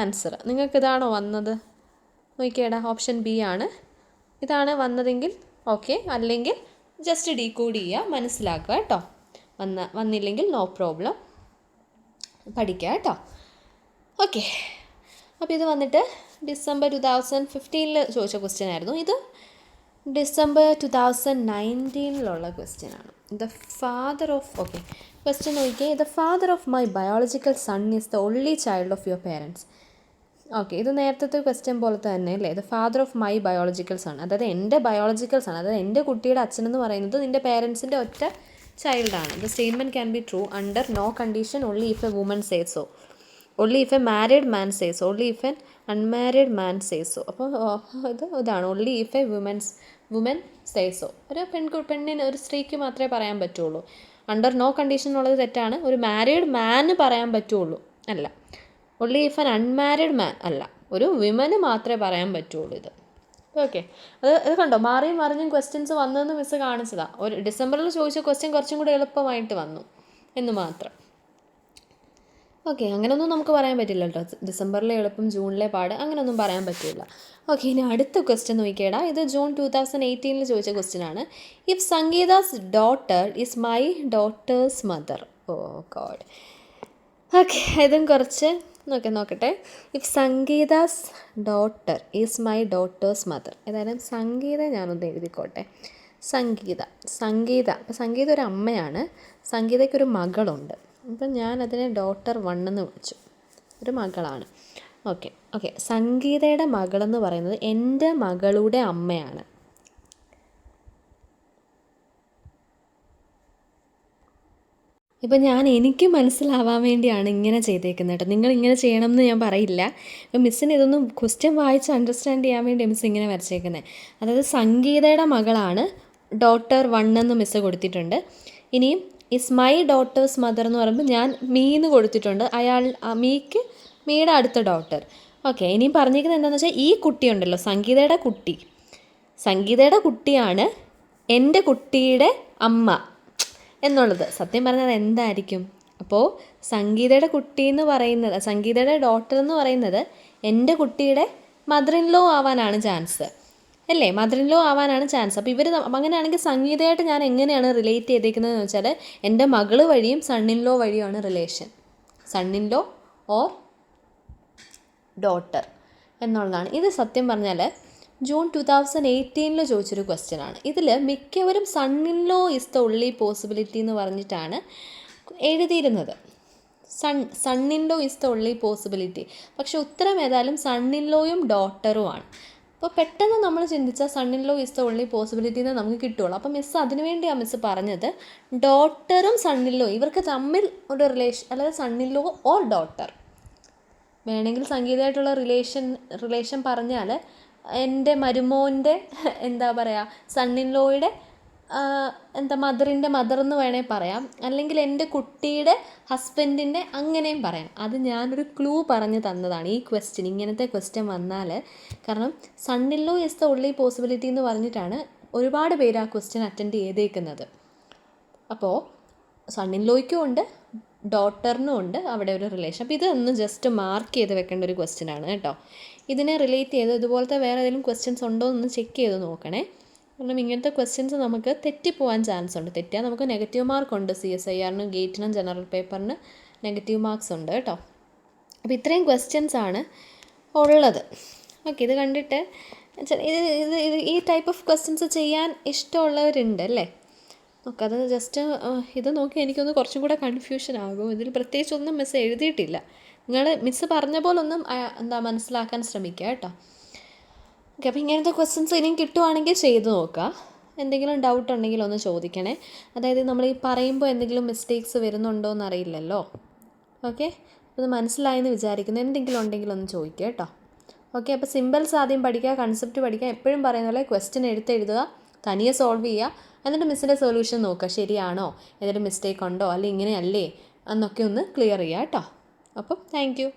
ആൻസർ. നിങ്ങൾക്കിതാണോ വന്നത്? നോക്കിയേടാ, ഓപ്ഷൻ ബി ആണ് ഇതാണ് വന്നതെങ്കിൽ ഓക്കെ, അല്ലെങ്കിൽ ജസ്റ്റ് ഡീകോഡ് ചെയ്യുക, മനസ്സിലാക്കുക കേട്ടോ. വന്നില്ലെങ്കിൽ നോ പ്രോബ്ലം, പഠിക്കുക കേട്ടോ. ഓക്കെ, അപ്പോൾ ഇത് വന്നിട്ട് December 2015 ചോദിച്ച ക്വസ്റ്റ്യൻ ആയിരുന്നു. ഇത് December 2019 ക്വസ്റ്റ്യൻ ആണ്. The father of, okay question നോക്കിയേ, the father of my biological son is the only child of your parents. Okay, ഇത് നേരത്തെ ക്വസ്റ്റ്യൻ പോലെ തന്നെ അല്ലേ. The father of my biological son, അതായത് എൻ്റെ ബയോളജിക്കൽ സൺ, അതായത് എൻ്റെ കുട്ടിയുടെ അച്ഛനെന്ന് പറയുന്നത് നിൻ്റെ പേരൻസിൻ്റെ ഒറ്റ ചൈൽഡാണ്. The statement can be true under no condition, only if a woman says so, only if a married man says so, only if an unmarried man says so. അപ്പോൾ ഇതാണ് only if a woman says so. പെണ്ണിന്, ഒരു സ്ത്രീക്ക് മാത്രമേ പറയാൻ പറ്റുള്ളൂ. Under no condition എന്നുള്ളത് തെറ്റാണ്. ഒരു മാരീഡ് മാന് പറയാൻ പറ്റുള്ളൂ അല്ല. ഓൺലി ഇഫ് എൻ അൺമാരീഡ് മാൻ അല്ല, ഒരു വിമന് മാത്രമേ പറയാൻ പറ്റുള്ളൂ ഇത്. ഓക്കെ, അത് കണ്ടോ, മാറിയും മറിഞ്ഞും ക്വസ്റ്റ്യൻസ് വന്നതെന്ന് മിസ് കാണിച്ചതാണ്. ഒരു ഡിസംബറിൽ ചോദിച്ച ക്വസ്റ്റ്യൻ കുറച്ചും കൂടി എളുപ്പമായിട്ട് വന്നു എന്ന് മാത്രം. ഓക്കെ, അങ്ങനെയൊന്നും നമുക്ക് പറയാൻ പറ്റില്ല കേട്ടോ. ഡിസംബറിലെ എളുപ്പം ജൂണിലെ പാട് അങ്ങനെയൊന്നും പറയാൻ പറ്റില്ല. ഓക്കെ, ഇനി അടുത്ത ക്വസ്റ്റ്യൻ നോക്കിയേടാ. ഇത് ജൂൺ 2018 ചോദിച്ച ക്വസ്റ്റ്യൻ ആണ്. If Sangeeta's daughter is my daughter's mother. Oh God. Okay, ഇതും കുറച്ച് നോക്കട്ടെ. If Sangeeta's daughter is my daughter's mother, ഏതായാലും സംഗീത ഞാനൊന്ന് എഴുതിക്കോട്ടെ. സംഗീത അപ്പോൾ സംഗീത ഒരു അമ്മയാണ്, സംഗീതയ്ക്കൊരു മകളുണ്ട്. അപ്പം ഞാനതിനെ ഡോട്ടർ 1 എന്ന് വിളിച്ചു, ഒരു മകളാണ്. ഓക്കെ, സംഗീതയുടെ മകളെന്ന് പറയുന്നത് എൻ്റെ മകളുടെ അമ്മയാണ്. ഇപ്പം എനിക്ക് മനസ്സിലാവാൻ വേണ്ടിയാണ് ഇങ്ങനെ ചെയ്തേക്കുന്നത് കേട്ടോ. നിങ്ങൾ ഇങ്ങനെ ചെയ്യണം എന്ന് ഞാൻ പറയില്ല. അപ്പം മിസ്സിന് ഇതൊന്നും ക്വസ്റ്റ്യൻ വായിച്ച് അണ്ടർസ്റ്റാൻഡ് ചെയ്യാൻ വേണ്ടി മിസ് ഇങ്ങനെ വരച്ചേക്കുന്നത്. അതായത് സംഗീതയുടെ മകളാണ് ഡോട്ടർ 1 എന്ന് മിസ് കൊടുത്തിട്ടുണ്ട്. ഇനിയും ഇസ് മൈ ഡോട്ടേഴ്സ് മദർ എന്ന് പറയുമ്പോൾ ഞാൻ മീന്ന് കൊടുത്തിട്ടുണ്ട്. മീയുടെ അടുത്ത ഡോട്ടർ. ഓക്കെ, ഇനിയും പറഞ്ഞിരിക്കുന്നത് എന്താണെന്ന് വെച്ചാൽ ഈ കുട്ടിയുണ്ടല്ലോ, സംഗീതയുടെ കുട്ടിയാണ് എൻ്റെ കുട്ടിയുടെ അമ്മ എന്നുള്ളത്. സത്യം പറഞ്ഞാൽ എന്തായിരിക്കും? അപ്പോൾ സംഗീതയുടെ കുട്ടി എന്ന് പറയുന്നത്, സംഗീതയുടെ ഡോട്ടർ എന്ന് പറയുന്നത് എൻ്റെ കുട്ടിയുടെ മദർ ഇൻ ലോ ആവാനാണ് ചാൻസ് അല്ലേ, മദർ ഇൻ ലോ ആവാനാണ് ചാൻസ്. അപ്പോൾ ഇവർ അങ്ങനെയാണെങ്കിൽ സംഗീതയായിട്ട് ഞാൻ എങ്ങനെയാണ് റിലേറ്റ് ചെയ്തേക്കുന്നതെന്ന് വെച്ചാൽ എൻ്റെ മകൾ വഴിയും സൺ ഇൻ ലോ വഴിയുമാണ് relation. Son in law or daughter എന്നുള്ളതാണ്. ഇത് സത്യം പറഞ്ഞാൽ ജൂൺ 2018 ചോദിച്ചൊരു ക്വസ്റ്റ്യനാണ്. ഇതിൽ മിക്കവരും son in law is the only possibility എന്ന് പറഞ്ഞിട്ടാണ് എഴുതിയിരുന്നത്. Son in law is the only possibility. പക്ഷെ ഉത്തരം ഏതായാലും സൺ ഇൻ ലോയും ഡോട്ടറുമാണ്. അപ്പോൾ പെട്ടെന്ന് നമ്മൾ ചിന്തിച്ചാൽ son in law is the only possibility എന്ന് നമുക്ക് കിട്ടുള്ളൂ. അപ്പോൾ മിസ്സ് അതിനുവേണ്ടിയാണ് മിസ്സ് പറഞ്ഞത് ഡോട്ടറും സൺ ഇൻ ലോ ഇവർക്ക് തമ്മിൽ ഒരു റിലേഷൻ, അതായത് son in law or daughter. വേണമെങ്കിൽ സംഗീതമായിട്ടുള്ള റിലേഷൻ പറഞ്ഞാൽ എൻ്റെ മരുമോൻ്റെ എന്താ പറയുക സൺ ഇൻ ലോയുടെ മദറിൻ്റെ മദർ എന്ന് വേണേൽ പറയാം, അല്ലെങ്കിൽ എൻ്റെ കുട്ടിയുടെ ഹസ്ബൻഡിൻ്റെ അങ്ങനെയും പറയാം. അത് ഞാനൊരു ക്ലൂ പറഞ്ഞു തന്നതാണ് ഈ ക്വസ്റ്റ്യൻ, ഇങ്ങനത്തെ ക്വസ്റ്റ്യൻ വന്നാൽ. കാരണം son in law is the only possibility എന്ന് പറഞ്ഞിട്ടാണ് ഒരുപാട് പേര് ആ ക്വസ്റ്റ്യൻ അറ്റൻഡ് ചെയ്തേക്കുന്നത്. അപ്പോൾ സൺ ഇൻ ലോയ്ക്കും ഉണ്ട് ഡോട്ടറിനും ഉണ്ട് അവിടെ ഒരു റിലേഷൻ. അപ്പോൾ ഇതൊന്ന് ജസ്റ്റ് മാർക്ക് ചെയ്ത് വെക്കേണ്ട ഒരു ക്വസ്റ്റ്യനാണ് കേട്ടോ. ഇതിനെ റിലേറ്റ് ചെയ്ത് ഇതുപോലത്തെ വേറെ ഏതെങ്കിലും ക്വസ്റ്റ്യൻസ് ഉണ്ടോ എന്ന് ചെക്ക് ചെയ്ത് നോക്കണേ. കാരണം ഇങ്ങനത്തെ ക്വസ്റ്റ്യൻസ് നമുക്ക് തെറ്റിപ്പോവാൻ ചാൻസ് ഉണ്ട്. തെറ്റിയാൽ നമുക്ക് നെഗറ്റീവ് മാർക്കുണ്ട്. CSIR-നും ഗേറ്റിനും ജനറൽ പേപ്പറിന് നെഗറ്റീവ് മാർക്സ് ഉണ്ട് കേട്ടോ. അപ്പോൾ ഇത്രയും ക്വസ്റ്റ്യൻസ് ആണ് ഉള്ളത്. ഓക്കെ, ഇത് കണ്ടിട്ട് ഇത് ഈ ടൈപ്പ് ഓഫ് ക്വസ്റ്റ്യൻസ് ചെയ്യാൻ ഇഷ്ടമുള്ളവരുണ്ട് അല്ലേ? നോക്കാം, അത് ജസ്റ്റ് ഇത് നോക്കി എനിക്കൊന്ന് കുറച്ചും കൂടെ കൺഫ്യൂഷൻ ആകും. ഇതിൽ പ്രത്യേകിച്ചൊന്നും മിസ്സ് എഴുതിയിട്ടില്ല. നിങ്ങൾ മിസ്സ് പറഞ്ഞ പോലൊന്നും മനസ്സിലാക്കാൻ ശ്രമിക്കുക കേട്ടോ. ഓക്കെ, അപ്പോൾ ഇങ്ങനത്തെ ക്വസ്റ്റ്യൻസ് ഇനിയും കിട്ടുവാണെങ്കിൽ ചെയ്ത് നോക്കുക. എന്തെങ്കിലും ഡൗട്ട് ഉണ്ടെങ്കിൽ ഒന്ന് ചോദിക്കണേ. അതായത് നമ്മൾ ഈ പറയുമ്പോൾ എന്തെങ്കിലും മിസ്റ്റേക്സ് വരുന്നുണ്ടോ എന്നറിയില്ലല്ലോ. ഓക്കെ, ഇത് മനസ്സിലായെന്ന് വിചാരിക്കുന്നു. എന്തെങ്കിലും ഉണ്ടെങ്കിൽ ഒന്ന് ചോദിക്കുക കേട്ടോ. ഓക്കെ, അപ്പോൾ സിമ്പിൾസ് ആദ്യം പഠിക്കുക, കൺസെപ്റ്റ് പഠിക്കുക. എപ്പോഴും പറയുന്ന പോലെ ക്വസ്റ്റ്യൻ എഴുതുക, തനിയെ സോൾവ് ചെയ്യുക, എന്നിട്ട് മിസ്സിൻ്റെ സൊല്യൂഷൻ നോക്കുക. ശരിയാണോ, ഏതെങ്കിലും മിസ്റ്റേക്ക് ഉണ്ടോ, അല്ലെങ്കിൽ ഇങ്ങനെയല്ലേ എന്നൊക്കെ ഒന്ന് ക്ലിയർ ചെയ്യുക കേട്ടോ. അപ്പം താങ്ക് യു.